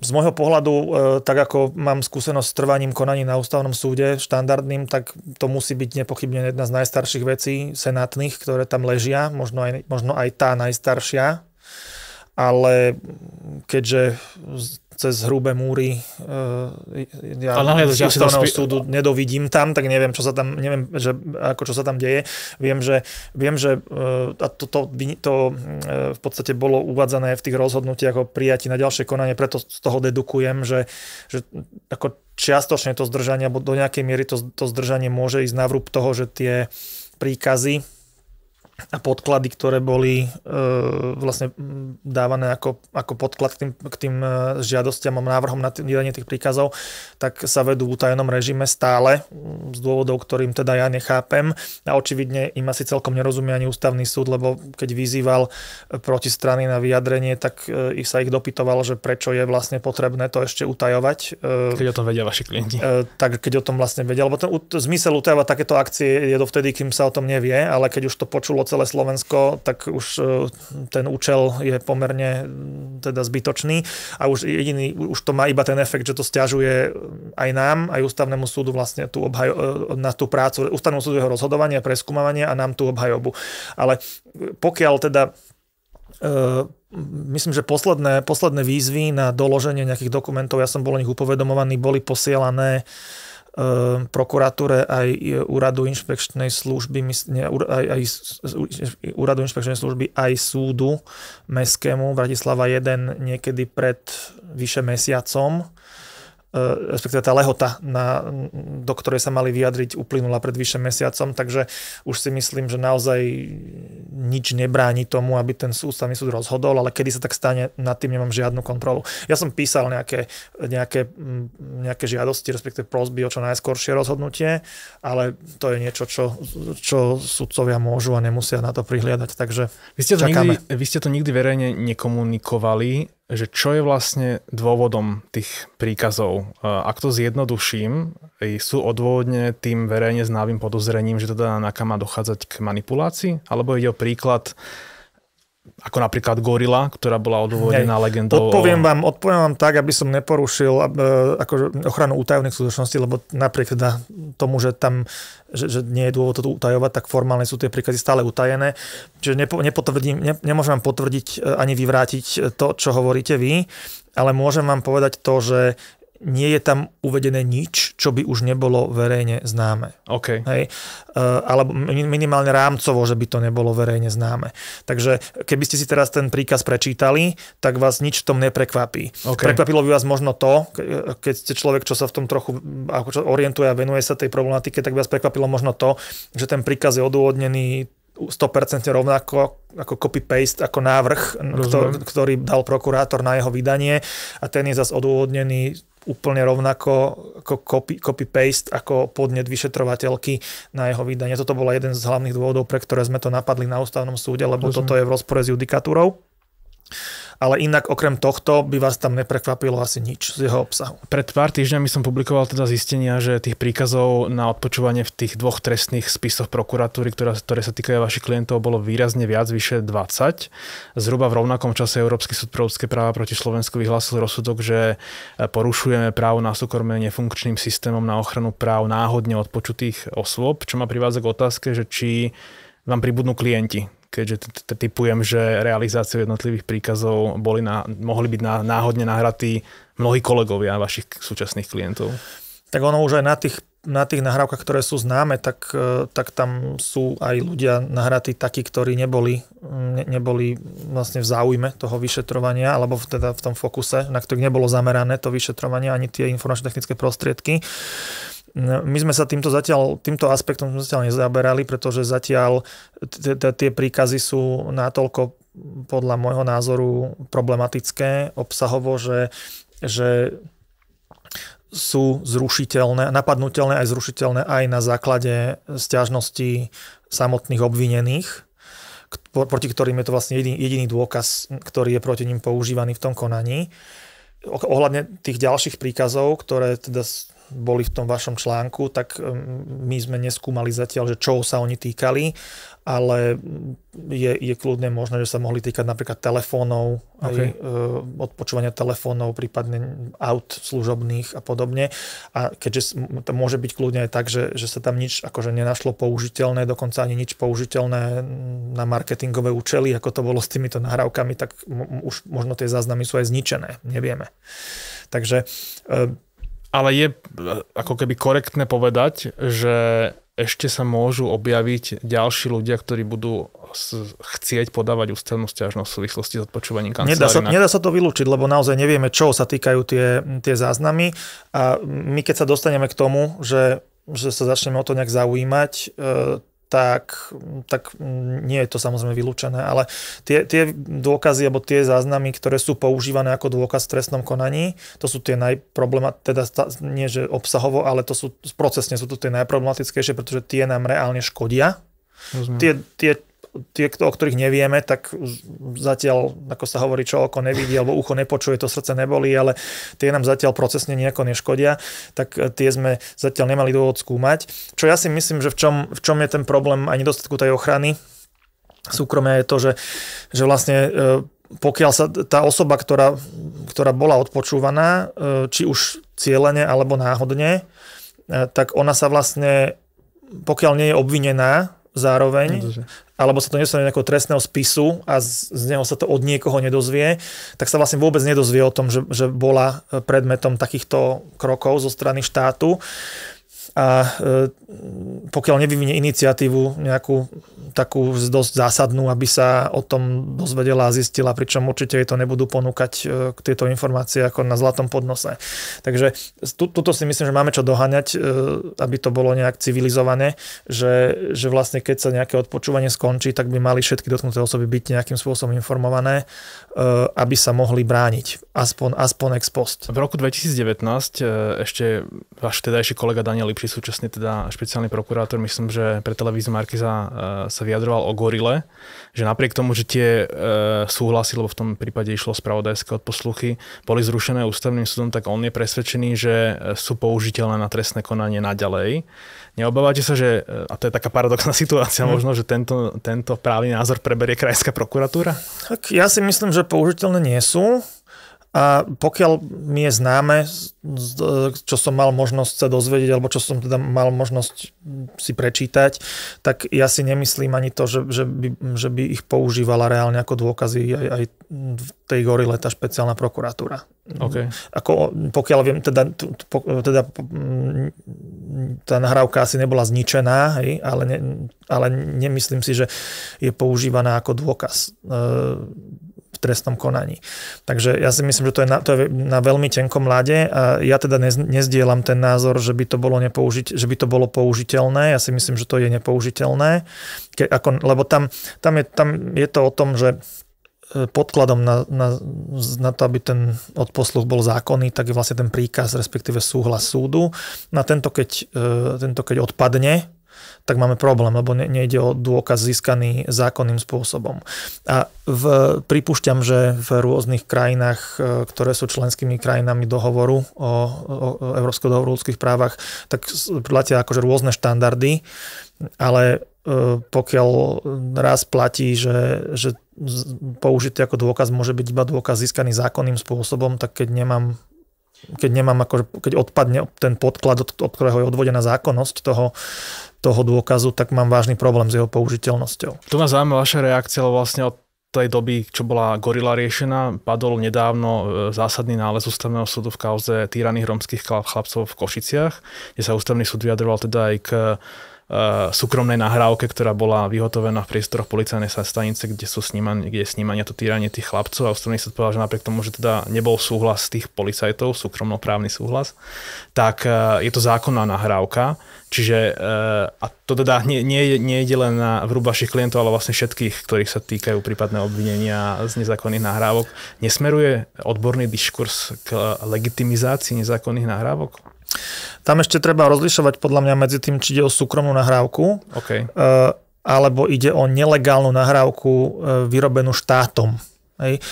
z môjho pohľadu, tak ako mám skúsenosť s trvaním konaní na ústavnom súde štandardným, tak to musí byť nepochybne jedna z najstarších vecí senátnych, ktoré tam ležia, možno aj tá najstaršia, ale keďže cez hrubé múry z ústavného súdu nedovidím tam, tak neviem, čo sa tam deje. Viem, že to v podstate bolo uvádzané v tých rozhodnutiach o prijatí na ďalšie konanie, preto z toho dedukujem, že ako čiastočne to zdržanie, alebo do nejakej miery to zdržanie môže ísť na vrúb toho, že tie príkazy a podklady, ktoré boli vlastne dávané ako podklad k tým žiadostiam a návrhom na vydanie tých príkazov, tak sa vedú v utajenom režime stále z dôvodov, ktorým teda ja nechápem. A očividne im asi celkom nerozumie ani ústavný súd, lebo keď vyzýval protistrany na vyjadrenie, tak sa ich dopytoval, že prečo je vlastne potrebné to ešte utajovať. Keď o tom vedia vaši klienti. Tak keď o tom vlastne vedia, lebo ten zmysel utajovať takéto akcie je dovtedy, kým sa o tom nevie, ale keď už to počulo celé Slovensko, tak už ten účel je pomerne teda zbytočný a už to má iba ten efekt, že to sťažuje aj nám, aj ústavnému súdu vlastne na tú prácu, ústavnému súdu jeho rozhodovanie, preskúmavanie a nám tú obhajobu. Ale pokiaľ teda myslím, že posledné výzvy na doloženie nejakých dokumentov, ja som bol o nich upovedomovaný, boli posielané prokuratúre aj úradu inšpekčnej služby, úradu inšpekčnej služby aj súdu mestskému Bratislava 1 niekedy pred vyše mesiacom. Respektíve tá lehota, do ktorej sa mali vyjadriť, uplynula pred vyše mesiacom, takže už si myslím, že naozaj nič nebráni tomu, aby ten ústavný súd rozhodol, ale kedy sa tak stane, nad tým nemám žiadnu kontrolu. Ja som písal nejaké žiadosti, respektíve prosby o čo najskoršie rozhodnutie, ale to je niečo, čo sudcovia môžu a nemusia na to prihliadať, takže čakáme. Vy ste to nikdy verejne nekomunikovali, že čo je vlastne dôvodom tých príkazov. Ak to zjednoduším, sú odôvodne tým verejne známym podozrením, že teda NAKA má dochádzať k manipulácii? Alebo ide o príklad ako napríklad Gorila, ktorá bola odôvodnená legendou? Odpoviem vám tak, aby som neporušil akože ochranu utajovných skutočností, lebo napriek teda tomu, že tam že nie je dôvod to utajovať, tak formálne sú tie príkazy stále utajené. Čiže nemôžem vám potvrdiť ani vyvrátiť to, čo hovoríte vy, ale môžem vám povedať to, že nie je tam uvedené nič, čo by už nebolo verejne známe. Okay. Hej? Alebo minimálne rámcovo, že by to nebolo verejne známe. Takže keby ste si teraz ten príkaz prečítali, tak vás nič v tom neprekvapí. Okay. Prekvapilo by vás možno to, keď ste človek, čo sa v tom trochu orientuje a venuje sa tej problematike, tak by vás prekvapilo možno to, že ten príkaz je odôvodnený 100% rovnako ako copy-paste, ako návrh, ktorý dal prokurátor na jeho vydanie a ten je zase odôvodnený úplne rovnako ako copy-paste, ako podnet vyšetrovateľky na jeho vydanie. Toto bola jeden z hlavných dôvodov, pre ktoré sme to napadli na ústavnom súde, lebo toto je v rozpore s judikatúrou. Ale inak okrem tohto by vás tam neprekvapilo asi nič z jeho obsahu. Pred pár týždňami som publikoval teda zistenia, že tých príkazov na odpočúvanie v tých dvoch trestných spisoch prokuratúry, ktoré sa týkajú vašich klientov, bolo výrazne viac, vyše 20. Zhruba v rovnakom čase Európsky súd pre ľudské práva proti Slovensku vyhlásil rozsudok, že porušujeme právo na súkromie nefunkčným systémom na ochranu práv náhodne odpočutých osôb, čo ma privádza k otázke, že či vám pribudnú klienti, keďže typujem, že realizáciou jednotlivých príkazov mohli byť náhodne nahratí mnohí kolegovia vašich súčasných klientov. Tak ono už aj na tých nahrávkach, ktoré sú známe, tak tam sú aj ľudia nahratí takí, ktorí neboli vlastne v záujme toho vyšetrovania, alebo teda v tom fokuse, na ktorých nebolo zamerané to vyšetrovanie, ani tie informačno-technické prostriedky. My sme sa týmto aspektom zatiaľ nezaberali, pretože zatiaľ tie príkazy sú natoľko podľa môjho názoru problematické obsahovo, že sú zrušiteľné, napadnutelné aj zrušiteľné aj na základe sťažností samotných obvinených, proti ktorým je to vlastne jediný dôkaz, ktorý je proti ním používaný v tom konaní. Ohľadne tých ďalších príkazov, ktoré teda boli v tom vašom článku, tak my sme neskúmali zatiaľ, že čo sa oni týkali, ale je kľudne možné, že sa mohli týkať napríklad telefónov, okay. Odpočúvania telefónov, prípadne aut služobných a podobne. A keďže to môže byť kľudne aj tak, že sa tam nič akože nenašlo použiteľné, dokonca ani nič použiteľné na marketingové účely, ako to bolo s týmito nahrávkami, tak už možno tie záznamy sú aj zničené, nevieme. Takže ale je ako keby korektné povedať, že ešte sa môžu objaviť ďalší ľudia, ktorí budú chcieť podávať ústavnú sťažnosť v súvislosti s odpočúvaním kancelárii. Nedá sa to vylúčiť, lebo naozaj nevieme, čo sa týkajú tie záznamy. A my keď sa dostaneme k tomu, že sa začneme o to nejak zaujímať, tak nie je to samozrejme vylúčené, ale tie dôkazy alebo tie záznamy, ktoré sú používané ako dôkaz v trestnom konaní, to sú tie teda nie že obsahovo, ale to sú procesne sú to tie najproblematickejšie, pretože tie nám reálne škodia. Tie, o ktorých nevieme, tak zatiaľ, ako sa hovorí, čo oko nevidí alebo ucho nepočuje, to srdce nebolí, ale tie nám zatiaľ procesne nejako neškodia, tak tie sme zatiaľ nemali dôvod skúmať. Čo ja si myslím, že v čom je ten problém aj nedostatku tej ochrany súkromia je to, že vlastne pokiaľ sa tá osoba, ktorá bola odpočúvaná, či už cielene alebo náhodne, tak ona sa vlastne, pokiaľ nie je obvinená zároveň, alebo sa to nedostane do nejakého trestného spisu a z neho sa to od niekoho nedozvie, tak sa vlastne vôbec nedozvie o tom, že bola predmetom takýchto krokov zo strany štátu. A pokiaľ nevyvinie iniciatívu nejakú takú dosť zásadnú, aby sa o tom dozvedela a zistila, pričom určite jej to nebudú ponúkať tieto informácie ako na zlatom podnose. Takže tuto si myslím, že máme čo doháňať, aby to bolo nejak civilizované, že vlastne keď sa nejaké odpočúvanie skončí, tak by mali všetky dotknuté osoby byť nejakým spôsobom informované, aby sa mohli brániť, aspoň ex post. V roku 2019 ešte váš vtedajší kolega Daniel Lipšic, súčasne teda špeciálny prokurátor, myslím, že pre televíziu Markiza sa vyjadroval o gorile, že napriek tomu, že tie súhlasy, lebo v tom prípade išlo spravodajské odposluchy, boli zrušené ústavným súdom, tak on je presvedčený, že sú použiteľné na trestné konanie naďalej. Neobávate sa, že, a to je taká paradoxná situácia možno, že tento právny názor preberie krajská prokuratúra? Tak ja si myslím, že použiteľné nie sú. A pokiaľ mi je známe, čo som mal možnosť sa dozvedieť, alebo čo som teda mal možnosť si prečítať, tak ja si nemyslím ani to, že by ich používala reálne ako dôkazy aj v tej gorile tá špeciálna prokuratúra. Okay. Pokiaľ viem, teda tá nahrávka asi nebola zničená, hej, ale nemyslím si, že je používaná ako dôkaz v trestnom konaní. Takže ja si myslím, že to je na veľmi tenkom ľade a ja teda nezdielam ten názor, že by to bolo použiteľné. Ja si myslím, že to je nepoužiteľné. Lebo tam je to o tom, že podkladom na to, aby ten odposluch bol zákonný, tak je vlastne ten príkaz, respektíve súhlas súdu. Na tento, keď odpadne, tak máme problém, lebo nejde o dôkaz získaný zákonným spôsobom. A pripúšťam, že v rôznych krajinách, ktoré sú členskými krajinami dohovoru o Európskeho dohovoru o ľudských právach, tak platia akože rôzne štandardy, ale pokiaľ raz platí, že použitý ako dôkaz môže byť iba dôkaz získaný zákonným spôsobom, tak keď odpadne ten podklad, od ktorého je odvodená zákonnosť toho dôkazu, tak mám vážny problém s jeho použiteľnosťou. Tu ma zaujíma vaša reakcia, lebo vlastne od tej doby, čo bola gorila riešená, padol nedávno zásadný nález ústavného súdu v kauze týraných rómskych chlapcov v Košiciach, kde sa ústavný súd vyjadroval teda aj k súkromnej nahrávke, ktorá bola vyhotovená v priestoroch policajnej stanice, kde je snímanie to týranie tých chlapcov a ústavný súd povedal, že napriek tomu, že teda nebol súhlas tých policajtov, súkromnoprávny súhlas, tak je to zákonná nahrávka, čiže a to teda nie ide len na vrúb vašich klientov, ale vlastne všetkých, ktorých sa týkajú prípadné obvinenia z nezákonných nahrávok. Nesmeruje odborný diskurs k legitimizácii nezákonných nahrávok? Tam ešte treba rozlišovať podľa mňa medzi tým, či ide o súkromnú nahrávku, alebo ide o nelegálnu nahrávku vyrobenú štátom. Hej.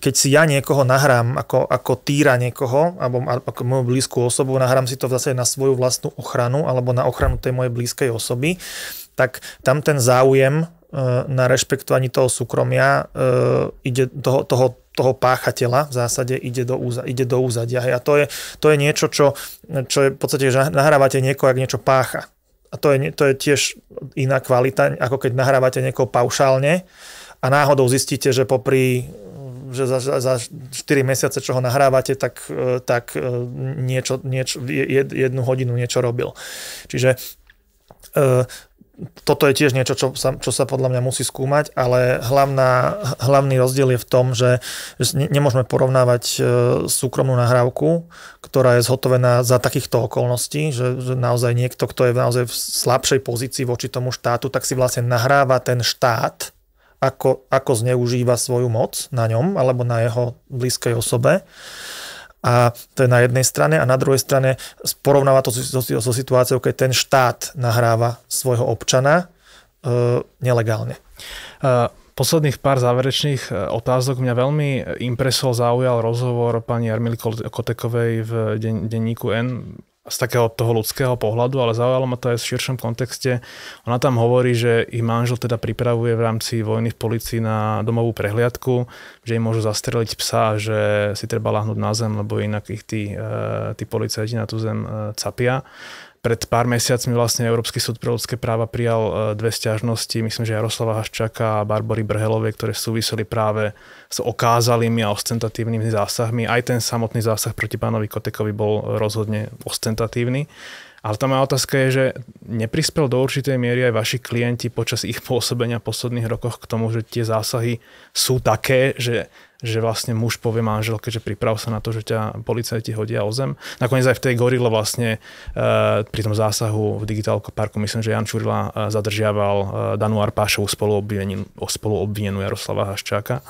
Keď si ja niekoho nahrám ako týra niekoho, alebo ako moju blízku osobu, nahrám si to zase na svoju vlastnú ochranu, alebo na ochranu tej mojej blízkej osoby, tak tam ten záujem na rešpektovaní toho súkromia ide toho páchateľa v zásade ide do úzadia. Hej. A to je niečo, čo je v podstate, že nahrávate niekoho, ak niečo pácha. A to je tiež iná kvalita, ako keď nahrávate niekoho paušálne a náhodou zistíte, že že za 4 mesiace, čo ho nahrávate, tak jednu hodinu niečo robil. Čiže Toto je tiež niečo, čo sa podľa mňa musí skúmať, ale hlavný rozdiel je v tom, že nemôžeme porovnávať súkromnú nahrávku, ktorá je zhotovená za takýchto okolností, že naozaj niekto, kto je naozaj v slabšej pozícii voči tomu štátu, tak si vlastne nahráva ten štát, ako zneužíva svoju moc na ňom alebo na jeho blízkej osobe. A to je na jednej strane a na druhej strane porovnáva to so situáciou, keď ten štát nahráva svojho občana nelegálne. Posledných pár záverečných otázok mňa veľmi zaujal rozhovor pani Jarmily Kotekovej v denníku N z takého toho ľudského pohľadu, ale zaujalo ma to aj v širšom kontexte. Ona tam hovorí, že ich manžel teda pripravuje v rámci vojny v polícii na domovú prehliadku, že im môžu zastreliť psa, že si treba ľahnúť na zem, lebo inak ich tí policajti na tú zem capia. Pred pár mesiacmi vlastne Európsky súd pre ľudské práva prijal 2 sťažnosti, myslím, že Jaroslava Haščáka a Barbory Brhelovej, ktoré súviseli práve s okázalými a ostentatívnymi zásahmi. Aj ten samotný zásah proti pánovi Kotekovi bol rozhodne ostentatívny. Ale tá moja otázka je, že neprispel do určitej miery aj vaši klienti počas ich pôsobenia v posledných rokoch k tomu, že tie zásahy sú také, že vlastne muž povie manželke, že priprav sa na to, že ťa policajti hodia o zem. Nakoniec aj v tej Gorile vlastne pri tom zásahu v Digital Parku myslím, že Jan Čurila zadržiaval Danu Arpášovu spoluobvinenú Jaroslava Haščáka.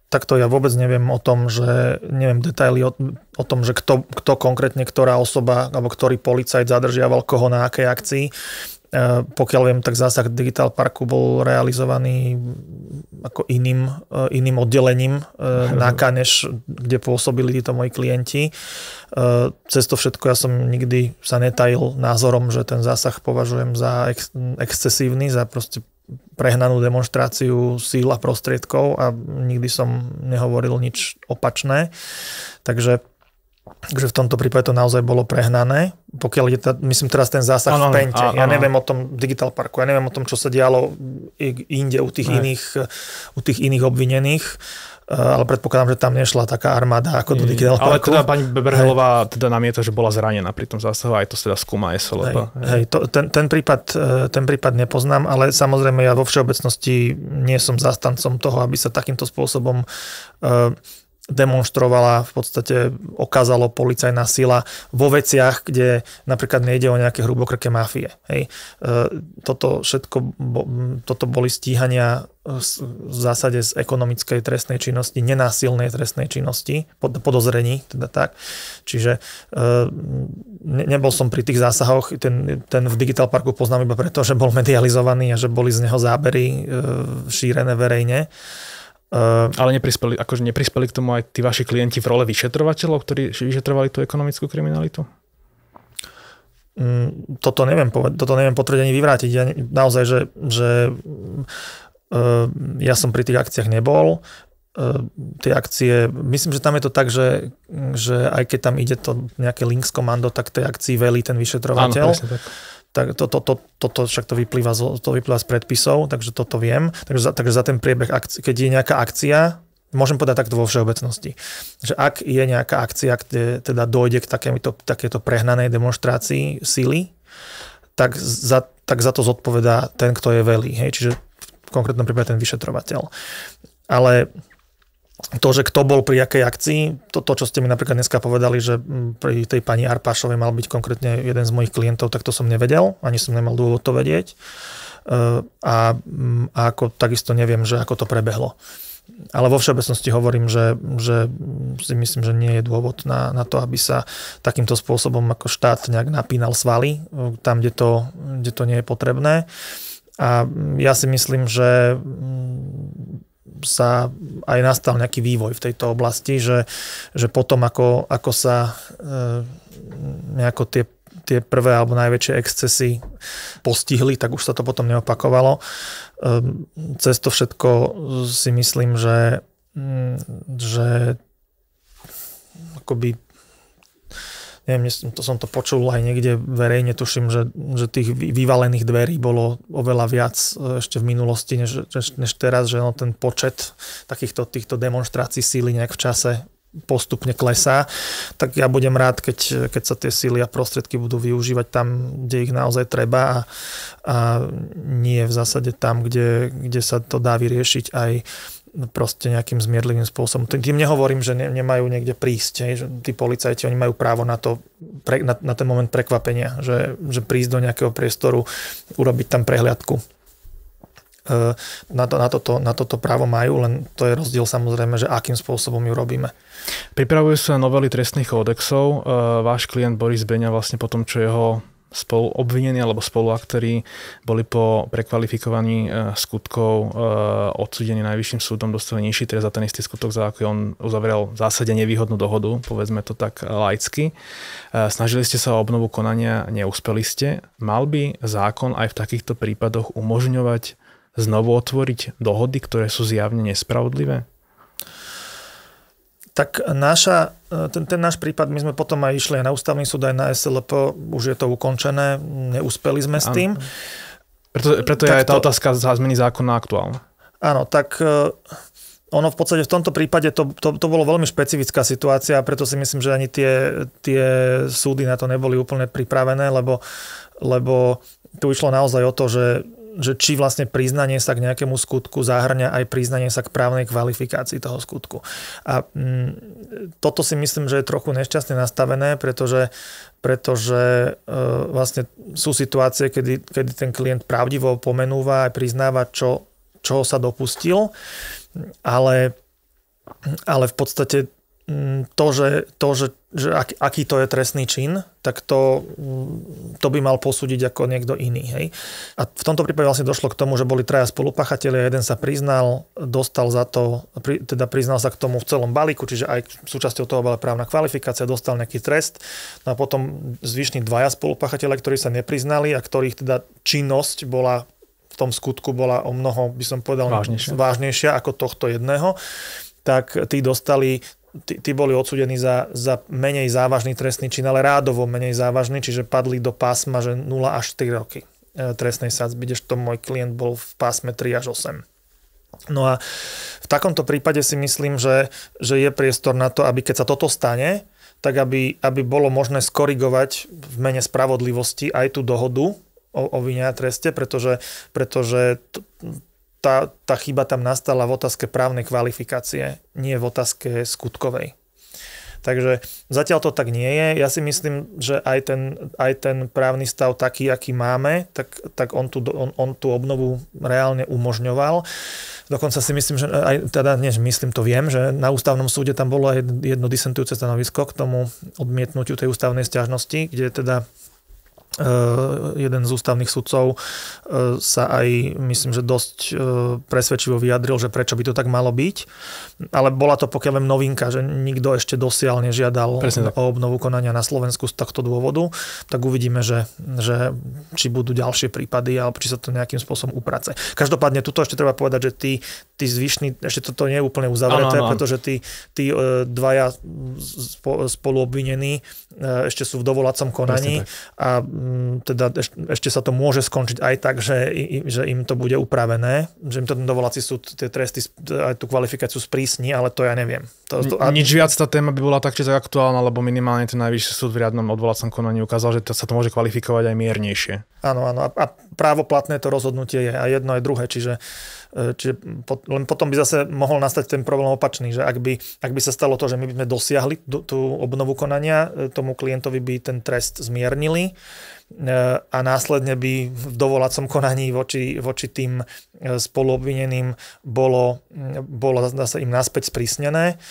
Takto ja vôbec neviem o tom, že neviem detaily o tom, že kto konkrétne, ktorá osoba alebo ktorý policajt zadržiaval koho na akej akcii. Pokiaľ viem, tak zásah Digital Parku bol realizovaný ako iným oddelením NAKA, než kde pôsobili títo moji klienti. Cez to všetko ja som nikdy sa netajil názorom, že ten zásah považujem za excesívny, za proste prehnanú demonštráciu síl a prostriedkov a nikdy som nehovoril nič opačné. Takže v tomto prípade to naozaj bolo prehnané. Pokiaľ je myslím teraz ten zásah v Pente. Ja neviem o tom Digital Parku, ja neviem o tom, čo sa dialo inde u tých iných obvinených. Ale predpokladám, že tam nešla taká armáda ako do Digital Parku. Ale teda pani Brhelová teda namieta, že bola zranená pri tom zásahu, aj to teda skúma SLP. Ten prípad nepoznám, ale samozrejme ja vo všeobecnosti nie som zastancom toho, aby sa takýmto spôsobom demonstrovala, v podstate okázalo policajná sila vo veciach, kde napríklad nejde o nejaké hrubokrké mafie. Hej. Toto boli stíhania v zásade z ekonomickej trestnej činnosti, nenásilnej trestnej činnosti, podozrení, teda tak. Čiže nebol som pri tých zásahoch, ten v Digital Parku poznám iba preto, že bol medializovaný a že boli z neho zábery šírené verejne. Ale neprispeli k tomu aj tí vaši klienti v role vyšetrovateľov, ktorí vyšetrovali tú ekonomickú kriminalitu? Toto neviem potvrdiť ani vyvrátiť. Ja, naozaj, že ja som pri tých akciách nebol. Tie akcie, myslím, že tam je to tak, že aj keď tam ide to nejaké Lynx komando, tak tej akcii velí ten vyšetrovateľ. Áno, presne tak. Tak toto však to vyplýva z predpisov, takže toto viem. Takže za ten priebeh akcie, keď je nejaká akcia, môžem povedať takto vo všeobecnosti, že ak je nejaká akcia, kde teda dojde k takéto prehnanej demonštrácii síly, tak za to zodpovedá ten, kto je velí. Hej? Čiže v konkrétnom prípade ten vyšetrovateľ. Ale to, že kto bol pri akej akcii, to, čo ste mi napríklad dneska povedali, že pri tej pani Arpášovej mal byť konkrétne jeden z mojich klientov, tak to som nevedel, ani som nemal dôvod to vedieť. A ako takisto neviem, že ako to prebehlo. Ale vo všeobecnosti hovorím, že si myslím, že nie je dôvod na to, aby sa takýmto spôsobom ako štát nejak napínal svaly, tam, kde to nie je potrebné. A ja si myslím, že sa aj nastal nejaký vývoj v tejto oblasti, že potom ako sa nejako tie prvé alebo najväčšie excesy postihli, tak už sa to potom neopakovalo. Cez to všetko si myslím, že akoby neviem, to som to počul aj niekde verejne, tuším, že tých vyvalených dverí bolo oveľa viac ešte v minulosti, než teraz, že ten počet týchto demonštrácií síly nejak v čase postupne klesá, tak ja budem rád, keď sa tie síly a prostriedky budú využívať tam, kde ich naozaj treba a nie v zásade tam, kde sa to dá vyriešiť aj proste nejakým zmierlivým spôsobom. Tým nehovorím, že nemajú niekde prísť, že tí policajti, oni majú právo na to, na ten moment prekvapenia, že prísť do nejakého priestoru, urobiť tam prehliadku. Na toto právo majú, len to je rozdiel samozrejme, že akým spôsobom ju robíme. Pripravujú sa novely trestných kódexov. Váš klient Boris Beňa vlastne po tom, čo jeho spoluobvinení alebo spoluaktéri boli po prekvalifikovaní skutkov odsúdení Najvyšším súdom, dostali nižší trest za ten istý skutok, za aký on uzavrel v zásade nevýhodnú dohodu, povedzme to tak laicky. Snažili ste sa o obnovu konania, neúspeli ste. Mal by zákon aj v takýchto prípadoch umožňovať znovu otvoriť dohody, ktoré sú zjavne nespravodlivé? Tak ten náš prípad, my sme potom aj išli aj na ústavný súd, aj na SLP, už je to ukončené, neúspeli sme s tým. Preto je aj tá otázka zmeny zákona aktuálna. Áno, tak ono v podstate v tomto prípade to bolo veľmi špecifická situácia, preto si myslím, že ani tie súdy na to neboli úplne pripravené, lebo tu išlo naozaj o to, že či vlastne priznanie sa k nejakému skutku zahŕňa aj priznanie sa k právnej kvalifikácii toho skutku. A toto si myslím, že je trochu nešťastne nastavené, pretože vlastne sú situácie, kedy ten klient pravdivo pomenúva a priznáva, čo sa dopustil, ale v podstate aký to je trestný čin, tak to by mal posúdiť ako niekto iný. Hej? A v tomto prípade vlastne došlo k tomu, že boli traja spolupachatelia, jeden sa priznal, dostal za to, teda priznal sa k tomu v celom balíku, čiže aj súčasťou toho bola právna kvalifikácia, dostal nejaký trest. No a potom zvyšní dvaja spolupachatelia, ktorí sa nepriznali a ktorých teda činnosť bola v tom skutku bola o mnoho, by som povedal, vážnejšia ako tohto jedného, tak tí boli odsúdení za menej závažný trestný čin, ale rádovo menej závažný, čiže padli do pásma, že 0 až 4 roky trestnej sadzby, kdežto môj klient bol v pásme 3 až 8. No a v takomto prípade si myslím, že je priestor na to, aby keď sa toto stane, tak aby bolo možné skorigovať v mene spravodlivosti aj tú dohodu o vine a treste, pretože tá chyba tam nastala v otázke právnej kvalifikácie, nie v otázke skutkovej. Takže zatiaľ to tak nie je. Ja si myslím, že aj ten právny stav taký, aký máme, tak on tú obnovu reálne umožňoval. Dokonca si myslím, že to viem, že na ústavnom súde tam bolo aj jedno disentujúce stanovisko k tomu odmietnutiu tej ústavnej sťažnosti, kde teda jeden z ústavných sudcov sa aj, myslím, že dosť presvedčivo vyjadril, že prečo by to tak malo byť. Ale bola to pokiaľ viem novinka, že nikto ešte dosiaľ nežiadal o obnovu konania na Slovensku z tohto dôvodu. Tak uvidíme, že či budú ďalšie prípady, alebo či sa to nejakým spôsobom uprace. Každopádne tuto ešte treba povedať, že tí zvyšní, ešte toto nie je úplne uzavreté, pretože tí dvaja spoluobvinení ešte sú v dovolacom konaní a teda ešte sa to môže skončiť aj tak, že im to bude upravené, že im to ten dovolací súd tie tresty aj tú kvalifikáciu sprísni, ale to ja neviem. Nič viac tá téma by bola tak či tak aktuálna, lebo minimálne ten Najvyšší súd v riadnom odvolacom konaní ukázal, že sa to môže kvalifikovať aj miernejšie. Áno. A právoplatné to rozhodnutie je aj jedno, aj druhé, čiže len potom by zase mohol nastať ten problém opačný, že ak by sa stalo to, že my by sme dosiahli tú obnovu konania, tomu klientovi by ten trest zmiernili a následne by v dovolacom konaní voči tým spoluobvineným bolo zase im naspäť sprísnené,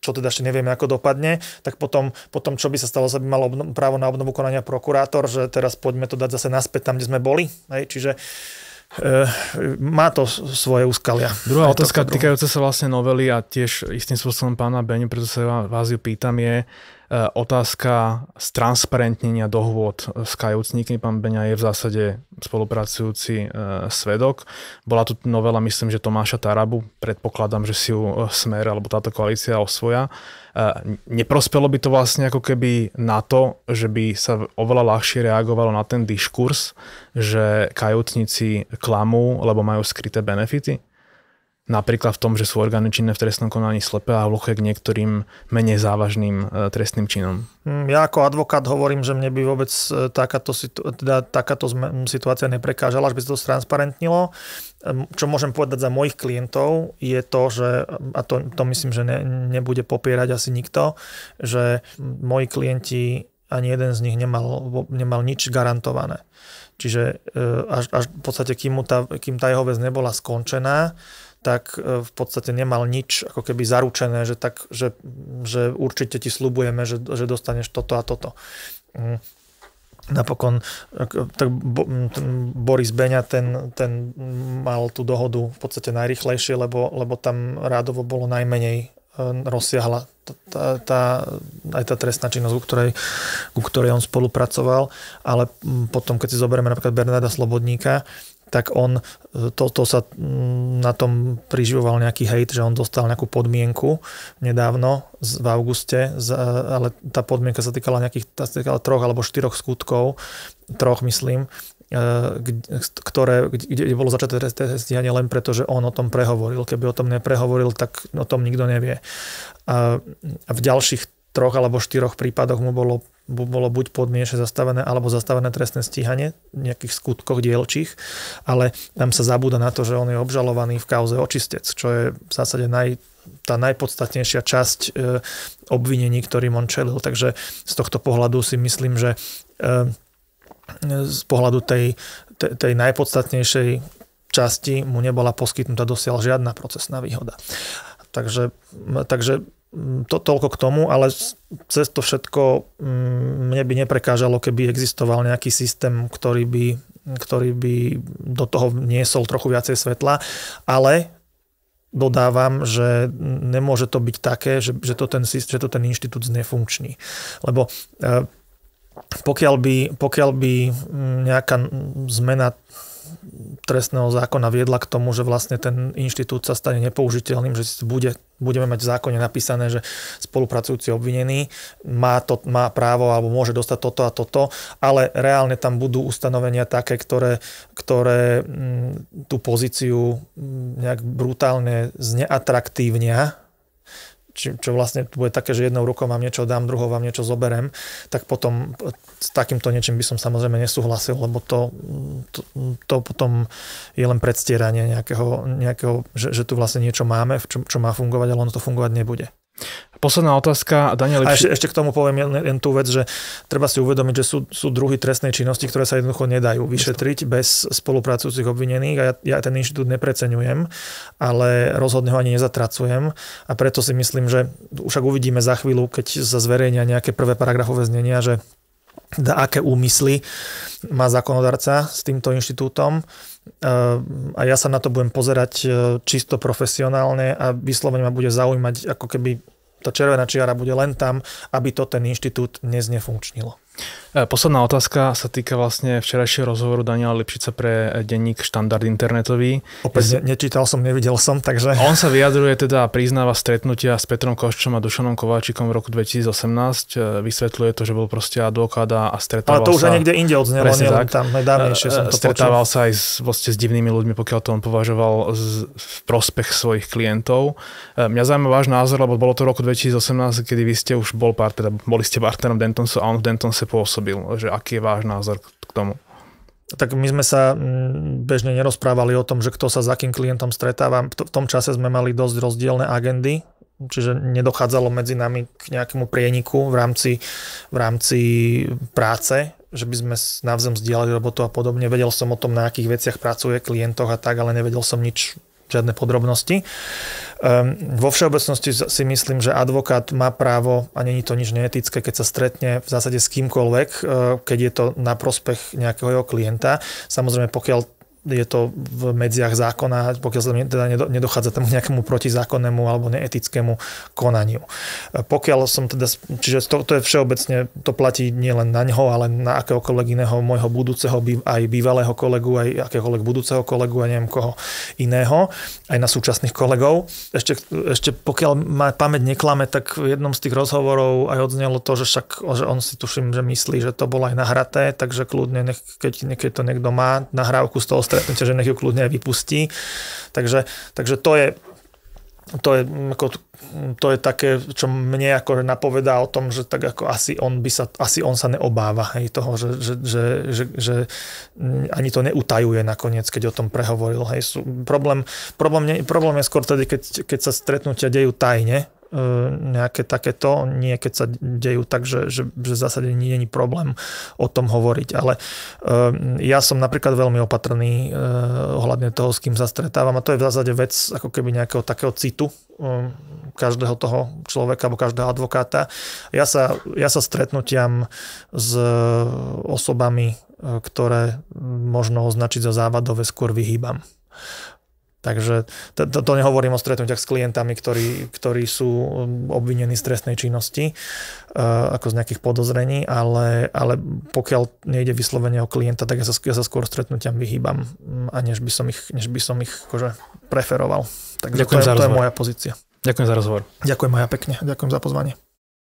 čo teda ešte nevieme, ako dopadne, tak potom čo by sa stalo, sa by mal právo na obnovu konania prokurátor, že teraz poďme to dať zase naspäť tam, kde sme boli. Hej, čiže má to svoje úskalia. Druhá otázka týkajúca sa vlastne novely a tiež istým spôsobom pána Beňu, preto sa vás ju pýtam, je otázka stransparentnenia dohôd s kajúcnikmi. Pán Beňa je v zásade spolupracujúci svedok. Bola tu novela, myslím, že Tomáša Tarabu. Predpokladám, že si ju Smer alebo táto koalícia osvoja. Neprospelo by to vlastne ako keby na to, že by sa oveľa ľahšie reagovalo na ten diskurs, že kajúcnici klamú, lebo majú skryté benefity? Napríklad v tom, že sú orgány činné v trestnom konaní slepé a hluché k niektorým menej závažným trestným činom. Ja ako advokát hovorím, že mne by vôbec takáto situácia neprekážala, že by sa to stransparentnilo. Čo môžem povedať za mojich klientov je to, že, a to myslím, že nebude popierať asi nikto, že moji klienti, ani jeden z nich nemal nič garantované. Čiže až v podstate, kým tá jeho vec nebola skončená, tak v podstate nemal nič ako keby zaručené, že určite ti sľubujeme, že dostaneš toto a toto. Napokon tak Boris Beňa ten mal tú dohodu v podstate najrýchlejšie, lebo tam rádovo bolo najmenej rozsiahla aj tá trestná činnosť, ku ktorej on spolupracoval, ale potom, keď si zoberieme napríklad Bernarda Slobodníka, tak on to sa na tom priživoval nejaký hejt, že on dostal nejakú podmienku nedávno v auguste, ale tá podmienka sa týkala nejakých 3 alebo 4 skutkov, 3 myslím, kde bolo začaté trestné stíhanie len preto, že on o tom prehovoril. Keby o tom neprehovoril, tak o tom nikto nevie. A v ďalších 3 alebo 4 prípadoch mu bolo buď podmienečne zastavené, alebo zastavené trestné stíhanie v nejakých skutkoch dielčích, ale tam sa zabúda na to, že on je obžalovaný v kauze Očistec, čo je v zásade tá najpodstatnejšia časť obvinení, ktorým on čelil. Takže z tohto pohľadu si myslím, že z pohľadu tej najpodstatnejšej časti mu nebola poskytnutá dosiaľ žiadna procesná výhoda. Takže toľko k tomu, ale cez to všetko mne by neprekážalo, keby existoval nejaký systém, ktorý by do toho niesol trochu viacej svetla, ale dodávam, že nemôže to byť také, že to ten inštitút znefunkční. Lebo pokiaľ by nejaká zmena trestného zákona viedla k tomu, že vlastne ten inštitút sa stane nepoužiteľným, že budeme mať v zákone napísané, že spolupracujúci obvinený má právo alebo môže dostať toto a toto, ale reálne tam budú ustanovenia také, ktoré tú pozíciu nejak brutálne zneatraktívnia, čo vlastne bude také, že jednou rukou vám niečo dám, druhou vám niečo zoberem, tak potom s takýmto niečím by som samozrejme nesúhlasil, lebo to potom je len predstieranie nejakého že tu vlastne niečo máme, čo má fungovať, ale ono to fungovať nebude. Posledná otázka, Daniel. A ešte k tomu poviem len tú vec, že treba si uvedomiť, že sú druhy trestnej činnosti, ktoré sa jednoducho nedajú vyšetriť bez spolupracujúcich obvinených a ja ten inštitút nepreceňujem, ale rozhodne ho ani nezatracujem a preto si myslím, že však uvidíme za chvíľu, keď sa zverejnia nejaké prvé paragrafové znenia, že aké úmysly má zákonodarca s týmto inštitútom a ja sa na to budem pozerať čisto profesionálne a vyslovene ma bude zaujímať, ako keby tá červená čiara bude len tam, aby to ten inštitút neznefunkčnilo. Posledná otázka sa týka vlastne včerajšieho rozhovoru Daniela Lipšica pre denník Štandard internetový. Opäť nečítal som, nevidel som, takže... On sa vyjadruje, teda priznáva stretnutia s Petrom Koščom a Dušanom Kováčikom v roku 2018. Vysvetľuje to, že bol proste advokát a stretával sa... Ale to už aj niekde inde odznelo, nielen tam, najdávnejšie som to stretával sa aj s divnými ľuďmi, pokiaľ to on považoval v prospech svojich klientov. Mňa zaujíma váš názor, lebo bolo to v roku 2018, kedy vy ste už boli ste partnerom Dentonsu a on v Dentonse pôsobil, že aký je váš názor k tomu? Tak my sme sa bežne nerozprávali o tom, že kto sa s akým klientom stretáva. V tom čase sme mali dosť rozdielne agendy, čiže nedochádzalo medzi nami k nejakému prieniku v rámci práce, že by sme navzájom zdieľali robotu a podobne. Vedel som o tom, na akých veciach pracuje, klientoch a tak, ale nevedel som žiadne podrobnosti. Vo všeobecnosti si myslím, že advokát má právo, a nie je to nič neetické, keď sa stretne v zásade s kýmkoľvek, keď je to na prospech nejakého jeho klienta. Samozrejme, pokiaľ je to v medziach zákona, pokiaľ sa teda nedochádza tam k nejakému protizákonnému alebo neetickému konaniu. Pokiaľ som teda, čiže to je všeobecne, to platí nielen na ňoho, ale na akéhokoľvek iného môjho budúceho, aj bývalého kolegu, aj akéhokoľvek budúceho kolegu a neviem koho iného, aj na súčasných kolegov. Ešte pokiaľ ma pamäť neklame, tak v jednom z tých rozhovorov aj odznelo to, že on si tuším, že myslí, že to bolo aj nahraté, takže kľudne, keď to niekto má nahrávku z toho stretnutia, že nech ju kľudne aj vypustí. Takže to je také, čo mne ako napovedá o tom, že tak ako asi on sa neobáva toho, že ani to neutajuje nakoniec, keď o tom prehovoril. Hej. Problém je skôr tedy, keď sa stretnutia dejú tajne, nejaké takéto, nie keď sa dejú tak, že v zásade nie je problém o tom hovoriť, ale ja som napríklad veľmi opatrný ohľadne toho, s kým sa stretávam, a to je v zásade vec ako keby nejakého takého citu každého toho človeka alebo každého advokáta. Ja sa stretnutiam s osobami, ktoré možno označiť za závadové, skôr vyhýbam. Takže to nehovorím o stretnutiach s klientami, ktorí sú obvinení z trestnej činnosti, ako z nejakých podozrení, ale pokiaľ nejde vyslovene o klienta, tak ja sa skôr stretnutiam vyhýbam, a než by som ich akože preferoval. Takže to je moja pozícia. Ďakujem za rozhovor. Ďakujem aj pekne. Ďakujem za pozvanie.